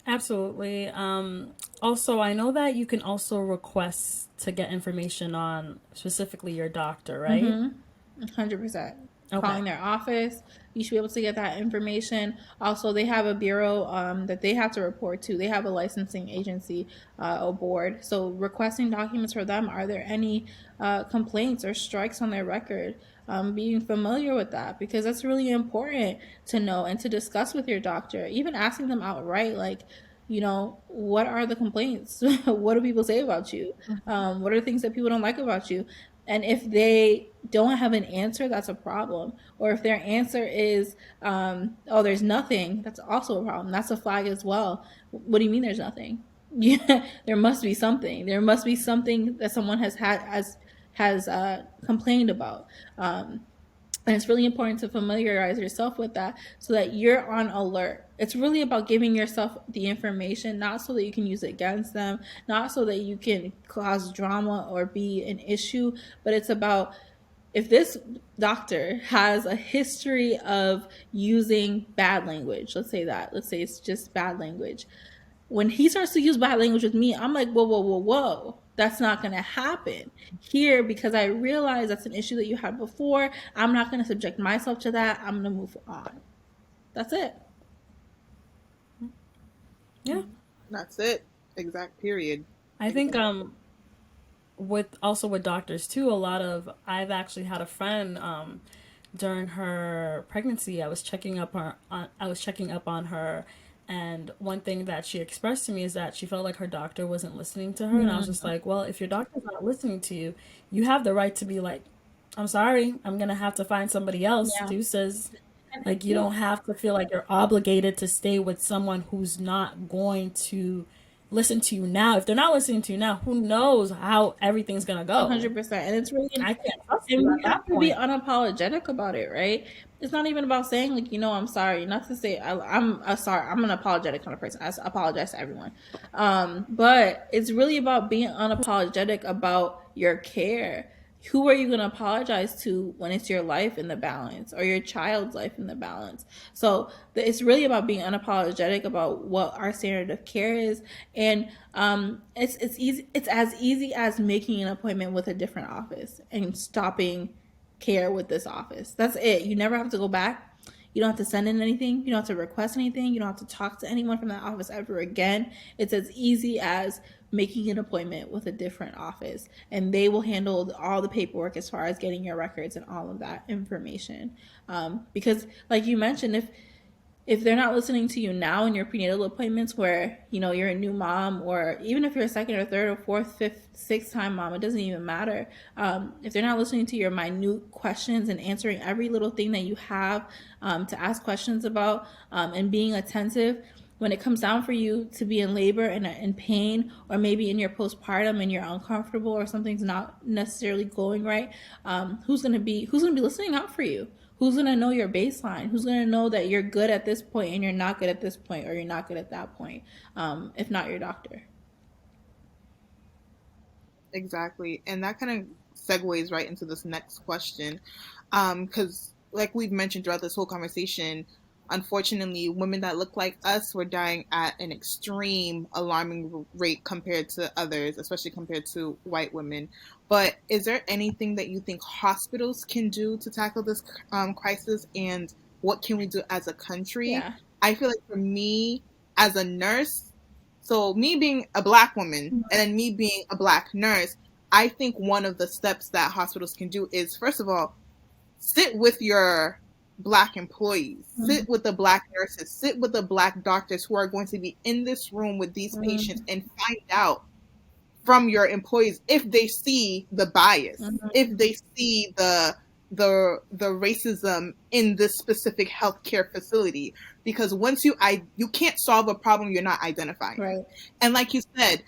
Absolutely. Also, I know that you can also request to get information on specifically your doctor, right? 100%. Okay. Calling their office, you should be able to get that information. Also, they have a bureau that they have to report to. They have a licensing agency or board. So, requesting documents for them. Are there any complaints or strikes on their record? Being familiar with that, because that's really important to know and to discuss with your doctor. Even asking them outright, like, what are the complaints? What do people say about you? What are the things that people don't like about you? And if they don't have an answer, that's a problem. Or if their answer is, oh, there's nothing, that's also a problem. That's a flag as well. What do you mean there's nothing? Yeah, there must be something. There must be something that someone has complained about. And it's really important to familiarize yourself with that so that you're on alert. It's really about giving yourself the information, not so that you can use it against them, not so that you can cause drama or be an issue, but it's about if this doctor has a history of using bad language, let's say it's just bad language, when he starts to use bad language with me, I'm like, whoa, whoa, whoa, whoa. That's not going to happen here because I realize that's an issue that you had before. I'm not going to subject myself to that. I'm going to move on. That's it. Yeah. That's it. Exact period. I think with doctors too, I've actually had a friend during her pregnancy. I was checking up on her, and one thing that she expressed to me is that she felt like her doctor wasn't listening to her. And I was just like, well, if your doctor's not listening to you, you have the right to be like, I'm sorry, I'm gonna have to find somebody else. Yeah. Deuces. Like, you don't have to feel like you're obligated to stay with someone who's not going to listen to you now. If they're not listening to you now, who knows how everything's gonna go? 100%. And it's really, I can't trust and you we at have that to be point. unapologetic about it, right? It's not even about saying like, I'm sorry. Not to say I'm sorry. I'm an apologetic kind of person. I apologize to everyone. But it's really about being unapologetic about your care. Who are you going to apologize to when it's your life in the balance or your child's life in the balance? So it's really about being unapologetic about what our standard of care is, and it's easy. It's as easy as making an appointment with a different office and stopping care with this office. That's it. You never have to go back. You don't have to send in anything. You don't have to request anything. You don't have to talk to anyone from that office ever again. It's as easy as making an appointment with a different office, and they will handle all the paperwork as far as getting your records and all of that information. Because, like you mentioned, if they're not listening to you now in your prenatal appointments where, you're a new mom, or even if you're a second or third or fourth, fifth, sixth time mom, it doesn't even matter. If they're not listening to your minute questions and answering every little thing that you have to ask questions about, and being attentive, when it comes down for you to be in labor and in pain, or maybe in your postpartum and you're uncomfortable or something's not necessarily going right, who's gonna be listening out for you? Who's going to know your baseline? Who's going to know that you're good at this point and you're not good at this point, or you're not good at that point, if not your doctor? Exactly. And that kind of segues right into this next question. Because, like we've mentioned throughout this whole conversation, unfortunately, women that look like us were dying at an extreme, alarming rate compared to others, especially compared to white women. But is there anything that you think hospitals can do to tackle this crisis, and what can we do as a country? Yeah. I feel like for me, as a nurse, so me being a Black woman and then me being a Black nurse, I think one of the steps that hospitals can do is, first of all, sit with your Black employees, sit with the Black nurses, sit with the Black doctors who are going to be in this room with these patients, and find out from your employees if they see the bias, if they see the racism in this specific healthcare facility. Because once you can't solve a problem you're not identifying. Right. And like you said,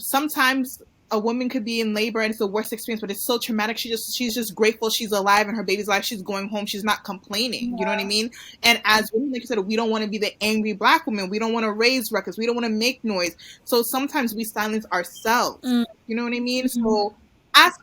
sometimes a woman could be in labor and it's the worst experience, but it's so traumatic. She's just grateful she's alive and her baby's alive. She's going home. She's not complaining. Yeah. You know what I mean? And as women, like you said, we don't want to be the angry Black woman. We don't want to raise ruckus. We don't want to make noise. So sometimes we silence ourselves. You know what I mean? So ask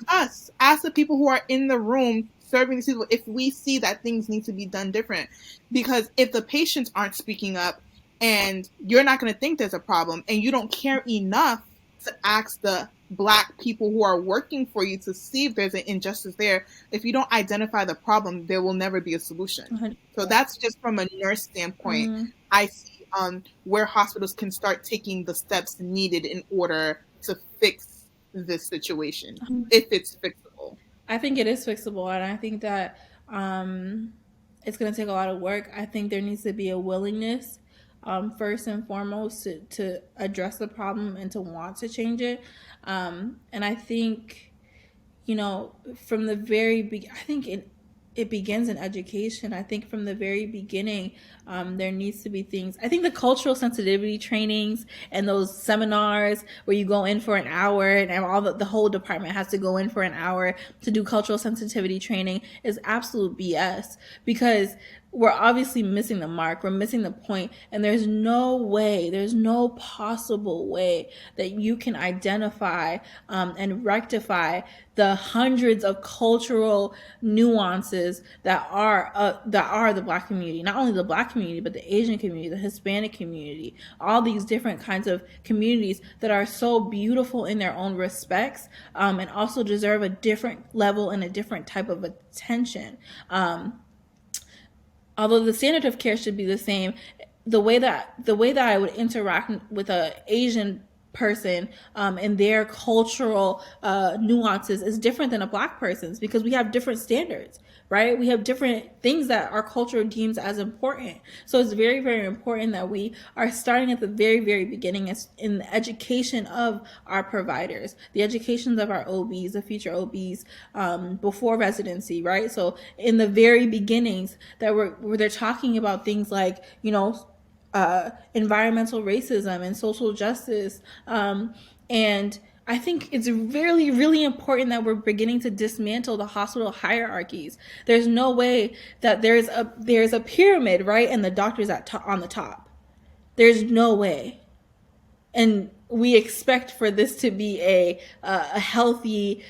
the people who are in the room serving these people if we see that things need to be done different. Because if the patients aren't speaking up, and you're not going to think there's a problem, and you don't care enough to ask the Black people who are working for you to see if there's an injustice there. If you don't identify the problem, there will never be a solution. 100%. So that's just from a nurse standpoint. I see where hospitals can start taking the steps needed in order to fix this situation, if it's fixable. I think it is fixable, and I think that it's going to take a lot of work. I think there needs to be a willingness, first and foremost, to address the problem and to want to change it. And I think, from the very beginning, I think it begins in education. I think from the very beginning, there needs to be things. I think the cultural sensitivity trainings and those seminars where you go in for an hour and all the whole department has to go in for an hour to do cultural sensitivity training is absolute BS, because we're obviously missing the mark. We're missing the point. And there's no possible way that you can identify and rectify the hundreds of cultural nuances that are the Black community. Not only the Black community, but the Asian community, the Hispanic community, all these different kinds of communities that are so beautiful in their own respects, and also deserve a different level and a different type of attention. Although the standard of care should be the same, the way that I would interact with an Asian person and their cultural nuances is different than a Black person's, because we have different standards, right? We have different things that our culture deems as important. So it's very, very important that we are starting at the very, very beginning in the education of our providers, the educations of our OBs, the future OBs, before residency, right? So in the very beginnings that where they're talking about things like, environmental racism and social justice. And I think it's really, really important that we're beginning to dismantle the hospital hierarchies. There's no way that there's a pyramid, right, and the doctor's on the top. There's no way. And we expect for this to be a healthy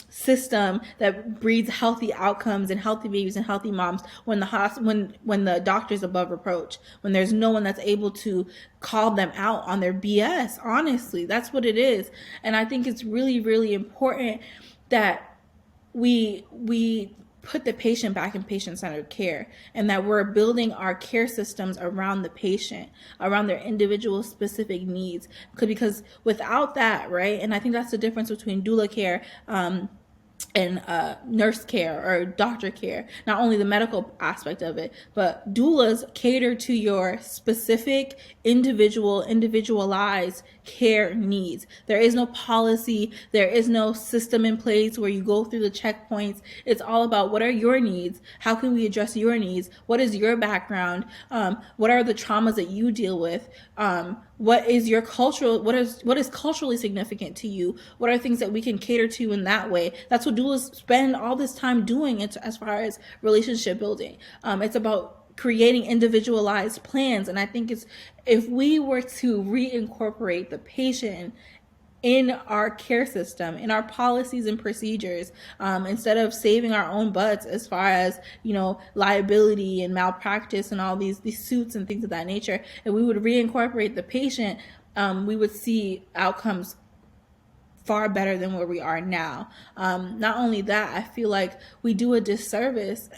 system that breeds healthy outcomes and healthy babies and healthy moms when the doctor's above reproach, when there's no one that's able to call them out on their BS. Honestly, that's what it is. And I think it's really, really important that we put the patient back in patient-centered care, and that we're building our care systems around the patient, around their individual specific needs. Because without that, right, and I think that's the difference between doula care and nurse care or doctor care, not only the medical aspect of it, but doulas cater to your specific individualized care needs. There is no policy, there is no system in place where you go through the checkpoints. It's all about what are your needs, how can we address your needs, what is your background, what are the traumas that you deal with, what is your cultural, what is culturally significant to you, what are things that we can cater to in that way. That's what doulas spend all this time doing as far as relationship building. It's about creating individualized plans. And I think if we were to reincorporate the patient in our care system, in our policies and procedures, instead of saving our own butts as far as, liability and malpractice and all these suits and things of that nature, if we would reincorporate the patient, we would see outcomes far better than where we are now. Not only that, I feel like we do a disservice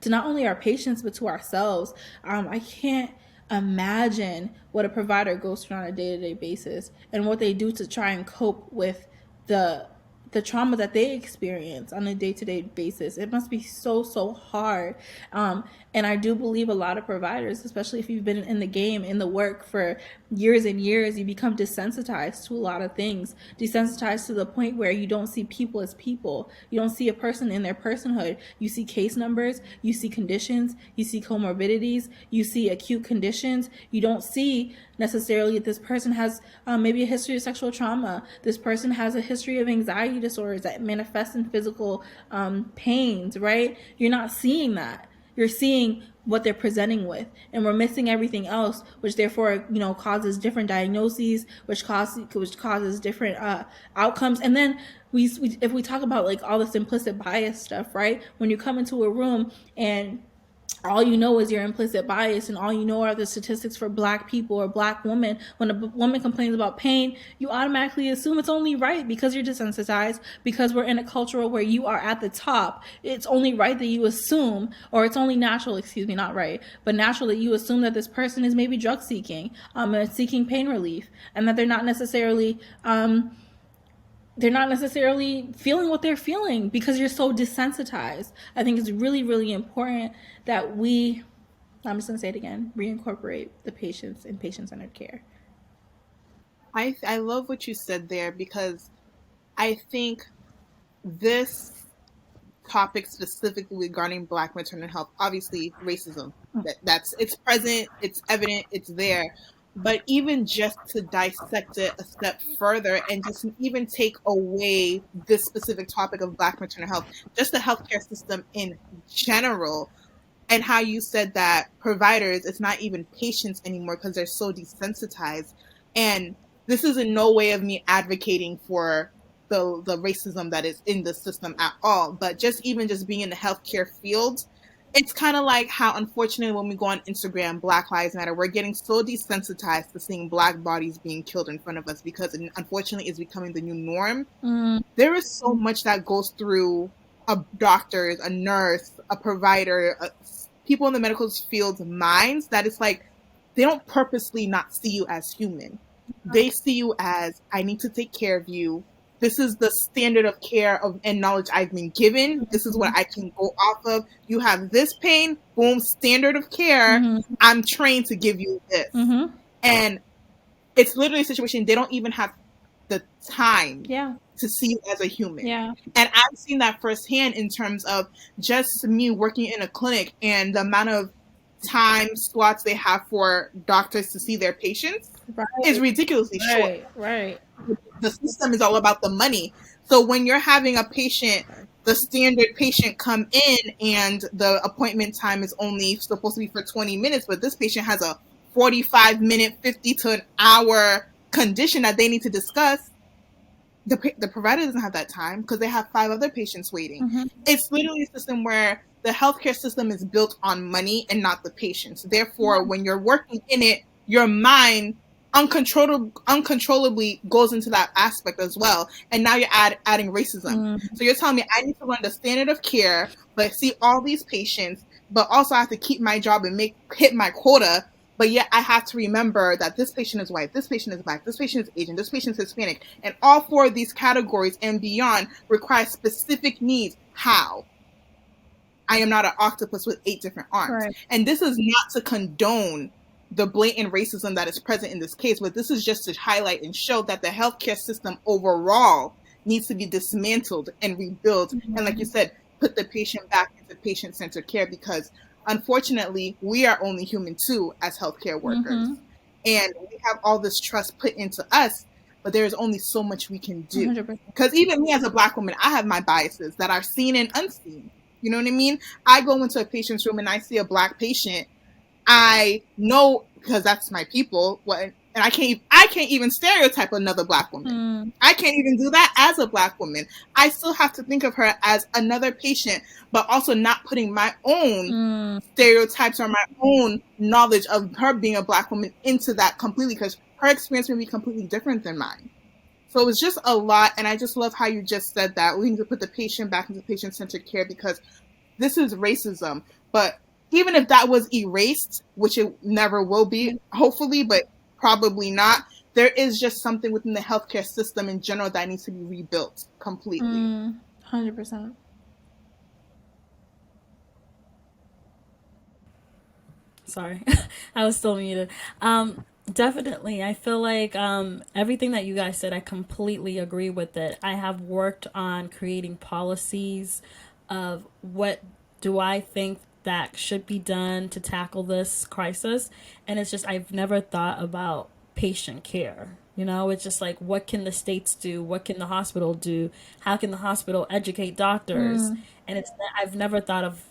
to not only our patients, but to ourselves. I can't imagine what a provider goes through on a day-to-day basis and what they do to try and cope with the trauma that they experience on a day-to-day basis. It must be so, so hard. And I do believe a lot of providers, especially if you've been in the game, in the work for years and years, you become desensitized to a lot of things, desensitized to the point where you don't see people as people. You don't see a person in their personhood. You see case numbers, you see conditions, you see comorbidities, you see acute conditions. You don't see necessarily that this person has maybe a history of sexual trauma. This person has a history of anxiety disorders that manifest in physical pains, right? You're not seeing that. You're seeing what they're presenting with, and we're missing everything else, which therefore, causes different diagnoses, which causes different outcomes. And then if we talk about like all this implicit bias stuff, right? When you come into a room and all you know is your implicit bias, and all you know are the statistics for Black people or Black women. When a woman complains about pain, you automatically assume it's only right because you're desensitized, because we're in a culture where you are at the top. It's only right that you assume, or it's only natural, excuse me, not right, but natural that you assume that this person is maybe drug seeking, and seeking pain relief, and that they're not necessarily feeling what they're feeling because you're so desensitized. I think it's really, really important that I'm just going to say it again, reincorporate the patients in patient-centered care. I love what you said there, because I think this topic specifically regarding Black maternal health, obviously racism, that's it's present, it's evident, it's there. But even just to dissect it a step further and just even take away this specific topic of Black maternal health, just the healthcare system in general, and how you said that providers, it's not even patients anymore because they're so desensitized. And this is in no way of me advocating for the racism that is in the system at all, but just even just being in the healthcare field, it's kind of like how, unfortunately, when we go on Instagram, Black Lives Matter, we're getting so desensitized to seeing Black bodies being killed in front of us because it, unfortunately, is becoming the new norm. There is so much that goes through a doctor's, a nurse, a provider, people in the medical field's minds, that it's like they don't purposely not see you as human. They see you as, I need to take care of you. This is the standard of care and knowledge I've been given. This is what I can go off of. You have this pain, boom, standard of care. I'm trained to give you this. And it's literally a situation they don't even have the time to see you as a human. And I've seen that firsthand in terms of just me working in a clinic and the amount of time slots they have for doctors to see their patients is ridiculously short. The system is all about the money. So when you're having a patient, the standard patient come in and the appointment time is only supposed to be for 20 minutes, but this patient has a 45-minute, 50 to an hour condition that they need to discuss, the provider doesn't have that time because they have 5 other patients waiting. It's literally a system where the healthcare system is built on money and not the patients. Therefore, when you're working in it, your mind uncontrollably goes into that aspect as well. And now you're adding racism. So you're telling me I need to run the standard of care, but see all these patients, but also I have to keep my job and hit my quota. But yet I have to remember that this patient is white, this patient is Black, this patient is Asian, this patient is Hispanic. And all 4 of these categories and beyond require specific needs. How? I am not an octopus with 8 different arms. And this is not to condone the blatant racism that is present in this case, but this is just to highlight and show that the healthcare system overall needs to be dismantled and rebuilt. And like you said, put the patient back into patient-centered care, because unfortunately, we are only human too as healthcare workers. And we have all this trust put into us, but there is only so much we can do. Because even me as a Black woman, I have my biases that are seen and unseen. You know what I mean? I go into a patient's room and I see a Black patient. I know, because that's my people, and I can't even stereotype another Black woman. I can't even do that as a Black woman. I still have to think of her as another patient, but also not putting my own stereotypes or my own knowledge of her being a Black woman into that completely, because her experience may be completely different than mine. So it's just a lot, and I just love how you just said that we need to put the patient back into patient-centered care, because this is racism. But even if that was erased, which it never will be, hopefully, but probably not, there is just something within the healthcare system in general that needs to be rebuilt completely. 100%. Sorry, I was still muted. Definitely. I feel like everything that you guys said, I completely agree with it. I have worked on creating policies of what do I think that should be done to tackle this crisis. And it's just, I've never thought about patient care. You know, it's just like, what can the states do? What can the hospital do? How can the hospital educate doctors? And it's, I've never thought of,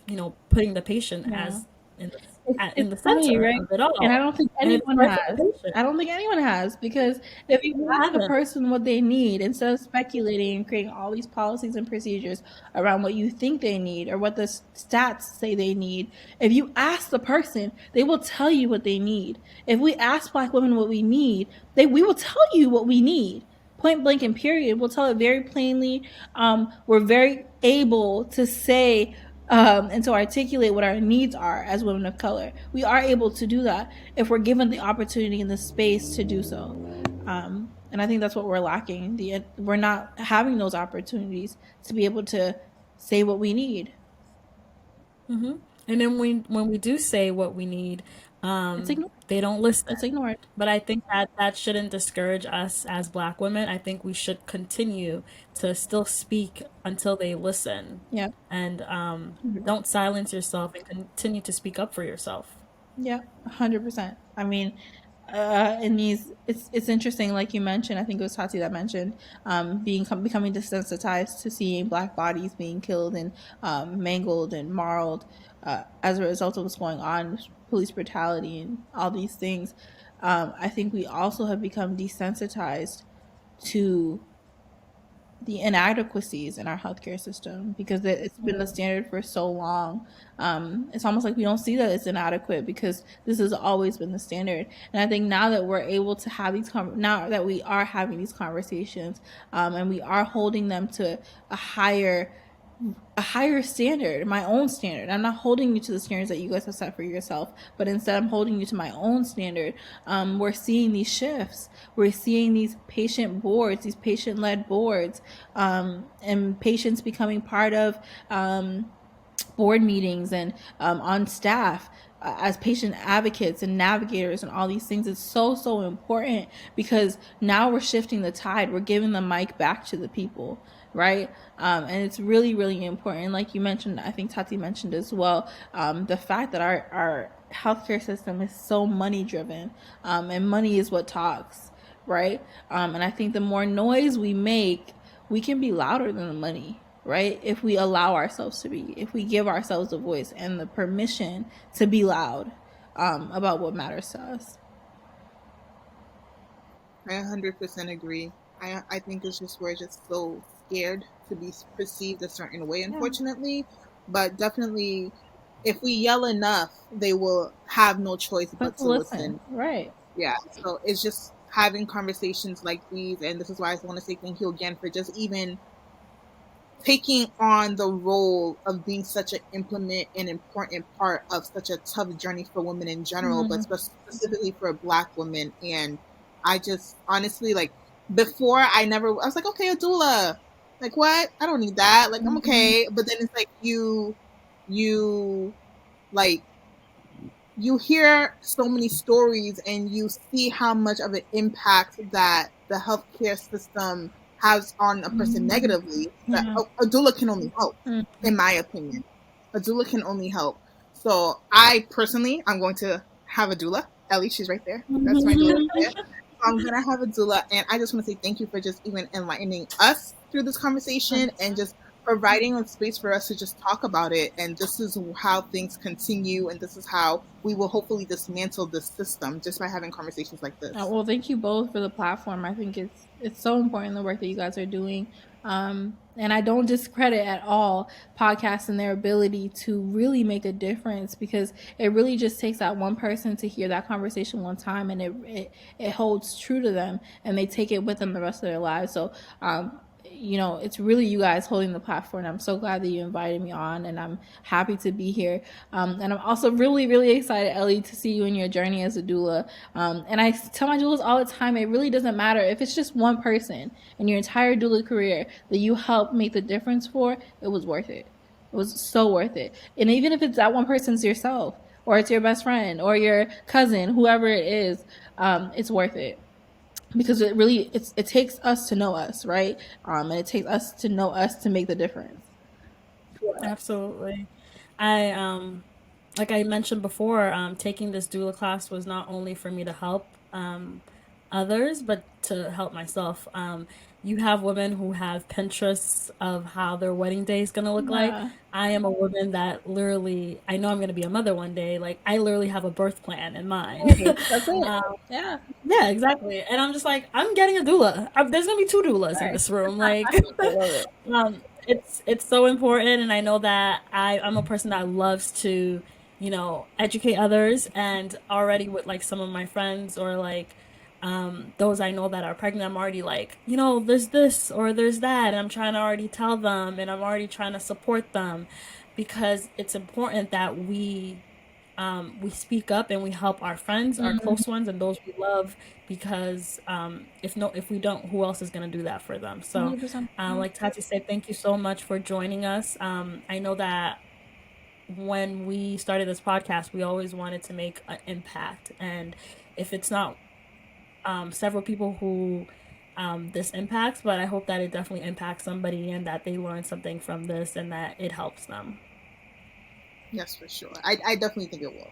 putting the patient as in the in It's the funny, center right? of it And I all. don't think And it's anyone perfect has. patient. I don't think anyone has, because if you You ask a haven't. person what they need, instead of speculating and creating all these policies and procedures around what you think they need or what the stats say they need, if you ask the person, they will tell you what they need. If we ask Black women what we need, we will tell you what we need. Point blank and period. We'll tell it very plainly. We're very able to say and to articulate what our needs are as women of color. We are able to do that if we're given the opportunity and the space to do so. And I think that's what we're lacking. We're not having those opportunities to be able to say what we need. Mm-hmm. And then when we do say what we need, It's ignored. they don't listen. It's ignored. But I think that that shouldn't discourage us as Black women. I think we should continue to still speak until they listen. Yeah. And don't silence yourself and continue to speak up for yourself. Yeah, 100%. I mean, in these, it's interesting, like you mentioned. I think it was Tati that mentioned becoming desensitized to seeing Black bodies being killed and mangled and mauled as a result of what's going on, police brutality and all these things. I think we also have become desensitized to the inadequacies in our healthcare system, because it's been the standard for so long. It's almost like we don't see that it's inadequate because this has always been the standard. And I think now that we're able to have now that we are having these conversations, and we are holding them to a higher standard, my own standard. I'm not holding you to the standards that you guys have set for yourself, but instead I'm holding you to my own standard. We're seeing these shifts. We're seeing these patient boards, these patient-led boards, and patients becoming part of board meetings and on staff as patient advocates and navigators and all these things. Is so important, because now we're shifting the tide. We're giving the mic back to the people, right? And it's really important. Like you mentioned, I think Tati mentioned as well, the fact that our healthcare system is so money driven, and money is what talks, right? And I think the more noise we make, we can be louder than the money, right? If we allow ourselves to be, if we give ourselves a voice and the permission to be loud about what matters to us. I 100% agree. I think it's just we're just so scared to be perceived a certain way, unfortunately. Yeah. But definitely, if we yell enough, they will have no choice but to listen. Right. Yeah. So it's just having conversations like these, and this is why I want to say thank you again for just even taking on the role of being such an important part of such a tough journey for women in general, but specifically for Black women. And I just honestly, like, before I was like, okay, a doula, like, what? I don't need that. Like, I'm okay. But then it's like you like, you hear so many stories and you see how much of an impact that the healthcare system has on a person negatively, that a doula can only help, in my opinion. A doula can only help. So I'm going to have a doula. Ellie, she's right there. That's my doula. So I'm going to have a doula. And I just want to say thank you for just even enlightening us through this conversation and just providing a space for us to just talk about it. And this is how things continue, and this is how we will hopefully dismantle the system, just by having conversations like this. Well, thank you both for the platform. I think it's so important, the work that you guys are doing. And I don't discredit at all podcasts and their ability to really make a difference, because it really just takes that one person to hear that conversation one time, and it holds true to them, and they take it with them the rest of their lives. So it's really you guys holding the platform. I'm so glad that you invited me on, and I'm happy to be here. And I'm also really excited, Ellie, to see you in your journey as a doula. And I tell my doulas all the time, it really doesn't matter if it's just one person in your entire doula career that you help make the difference for. It was worth it. It was so worth it. And even if it's that one person's yourself, or it's your best friend, or your cousin, whoever it is, it's worth it. Because it takes us to know us, right? And it takes us to know us to make the difference. Absolutely. Like I mentioned before, taking this doula class was not only for me to help others, but to help myself. You have women who have Pinterests of how their wedding day is going to look like. I am a woman that literally, I know I'm going to be a mother one day. Like, I literally have a birth plan in mind. That's it. Yeah, exactly. And I'm just like, I'm getting a doula. There's going to be 2 doulas in this room. Like, it's so important. And I know that I'm a person that loves to, you know, educate others. And already with like some of my friends or like those I know that are pregnant, I'm already like, you know, there's this or there's that. And I'm trying to already tell them and I'm already trying to support them because it's important that we speak up and we help our friends, our close ones, and those we love. Because if we don't, who else is going to do that for them? So, like Tati said, thank you so much for joining us. I know that when we started this podcast, we always wanted to make an impact, and if it's not several people who this impacts, but I hope that it definitely impacts somebody and that they learn something from this and that it helps them. Yes, for sure. I definitely think it will.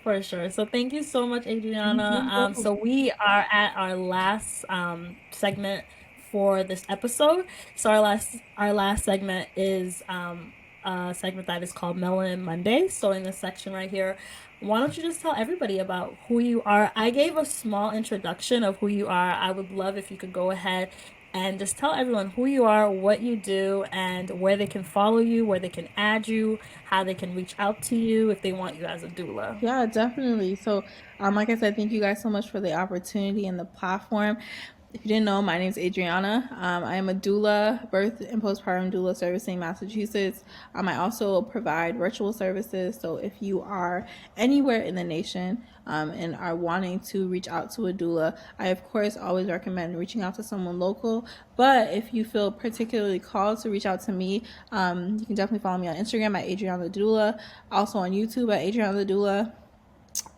For sure. So thank you so much, Adriana. So we are at our last segment for this episode. So our last segment is a segment that is called Melanin Monday. So in this section right here, why don't you just tell everybody about who you are? I gave a small introduction of who you are. I would love if you could go ahead and just tell everyone who you are, what you do, and where they can follow you, where they can add you, how they can reach out to you if they want you as a doula. Yeah, definitely. So, like I said, thank you guys so much for the opportunity and the platform. If you didn't know, my name is Adriana. I am a doula, birth and postpartum doula servicing Massachusetts. I also provide virtual services. So if you are anywhere in the nation and are wanting to reach out to a doula, I of course always recommend reaching out to someone local. But if you feel particularly called to reach out to me, you can definitely follow me on Instagram at Adriana the Doula, also on YouTube at Adriana the Doula.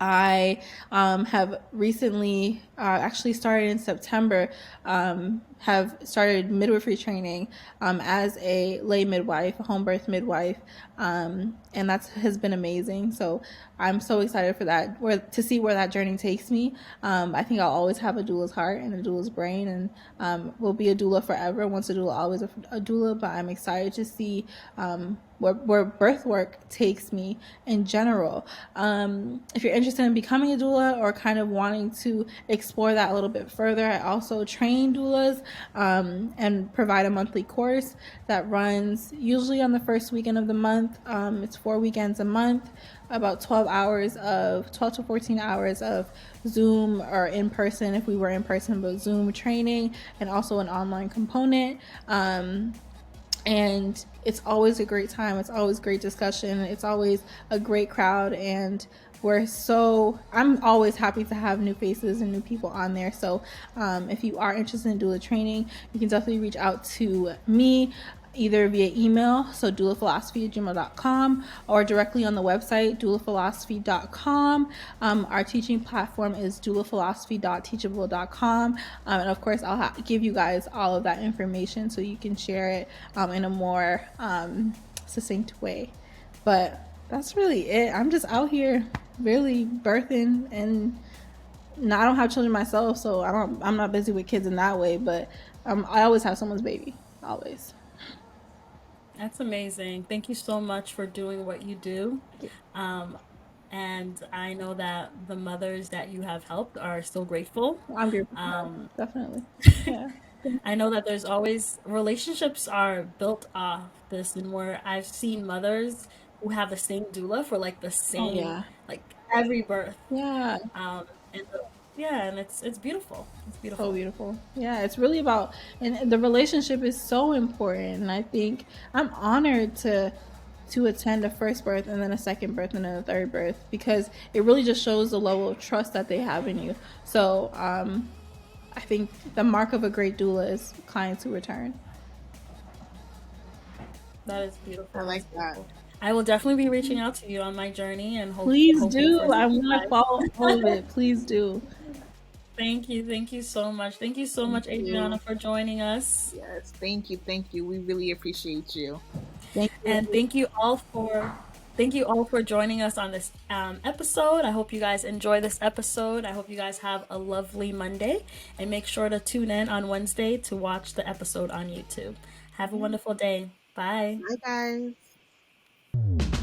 I have recently, actually started in September, have started midwifery training as a lay midwife, a home birth midwife, and that has been amazing. So I'm so excited for that, to see where that journey takes me. I think I'll always have a doula's heart and a doula's brain, and will be a doula forever. Once a doula, always a doula. But I'm excited to see where birth work takes me in general. If you're interested in becoming a doula or kind of wanting to explore that a little bit further, I also train doulas and provide a monthly course that runs usually on the first weekend of the month. It's 4 weekends a month, about 12 to 14 hours of Zoom or in person, if we were in person, but Zoom training, and also an online component. And it's always a great time. It's always great discussion. It's always a great crowd. And I'm always happy to have new faces and new people on there. So if you are interested in doula training, you can definitely reach out to me either via email, so doulaphilosophy@gmail.com, or directly on the website, doulaphilosophy.com. Our teaching platform is doulaphilosophy.teachable.com. And of course, I'll give you guys all of that information so you can share it in a more succinct way. But that's really it. I'm just out here really birthing, and I don't have children myself, so I'm not busy with kids in that way, but I always have someone's baby, always. That's amazing. Thank you so much for doing what you do. And I know that the mothers that you have helped are still grateful. I'm grateful. Definitely. Yeah. I know that there's always relationships are built off this, and where I've seen mothers who have the same doula for like the same like every birth. Yeah. And it's beautiful. It's beautiful. So beautiful. Yeah, it's really about, and the relationship is so important. And I think I'm honored to attend a first birth and then a second birth and then a third birth, because it really just shows the level of trust that they have in you. So I think the mark of a great doula is clients who return. That is beautiful. I like that. I will definitely be reaching out to you on my journey, and please do. I want to follow all of it. Please do. Thank you so much. Thank you so much, Adriana, for joining us. Yes, thank you. We really appreciate you. Thank you. And thank you all Thank you all for joining us on this episode. I hope you guys enjoy this episode. I hope you guys have a lovely Monday, and make sure to tune in on Wednesday to watch the episode on YouTube. Have a wonderful day. Bye. Bye, guys.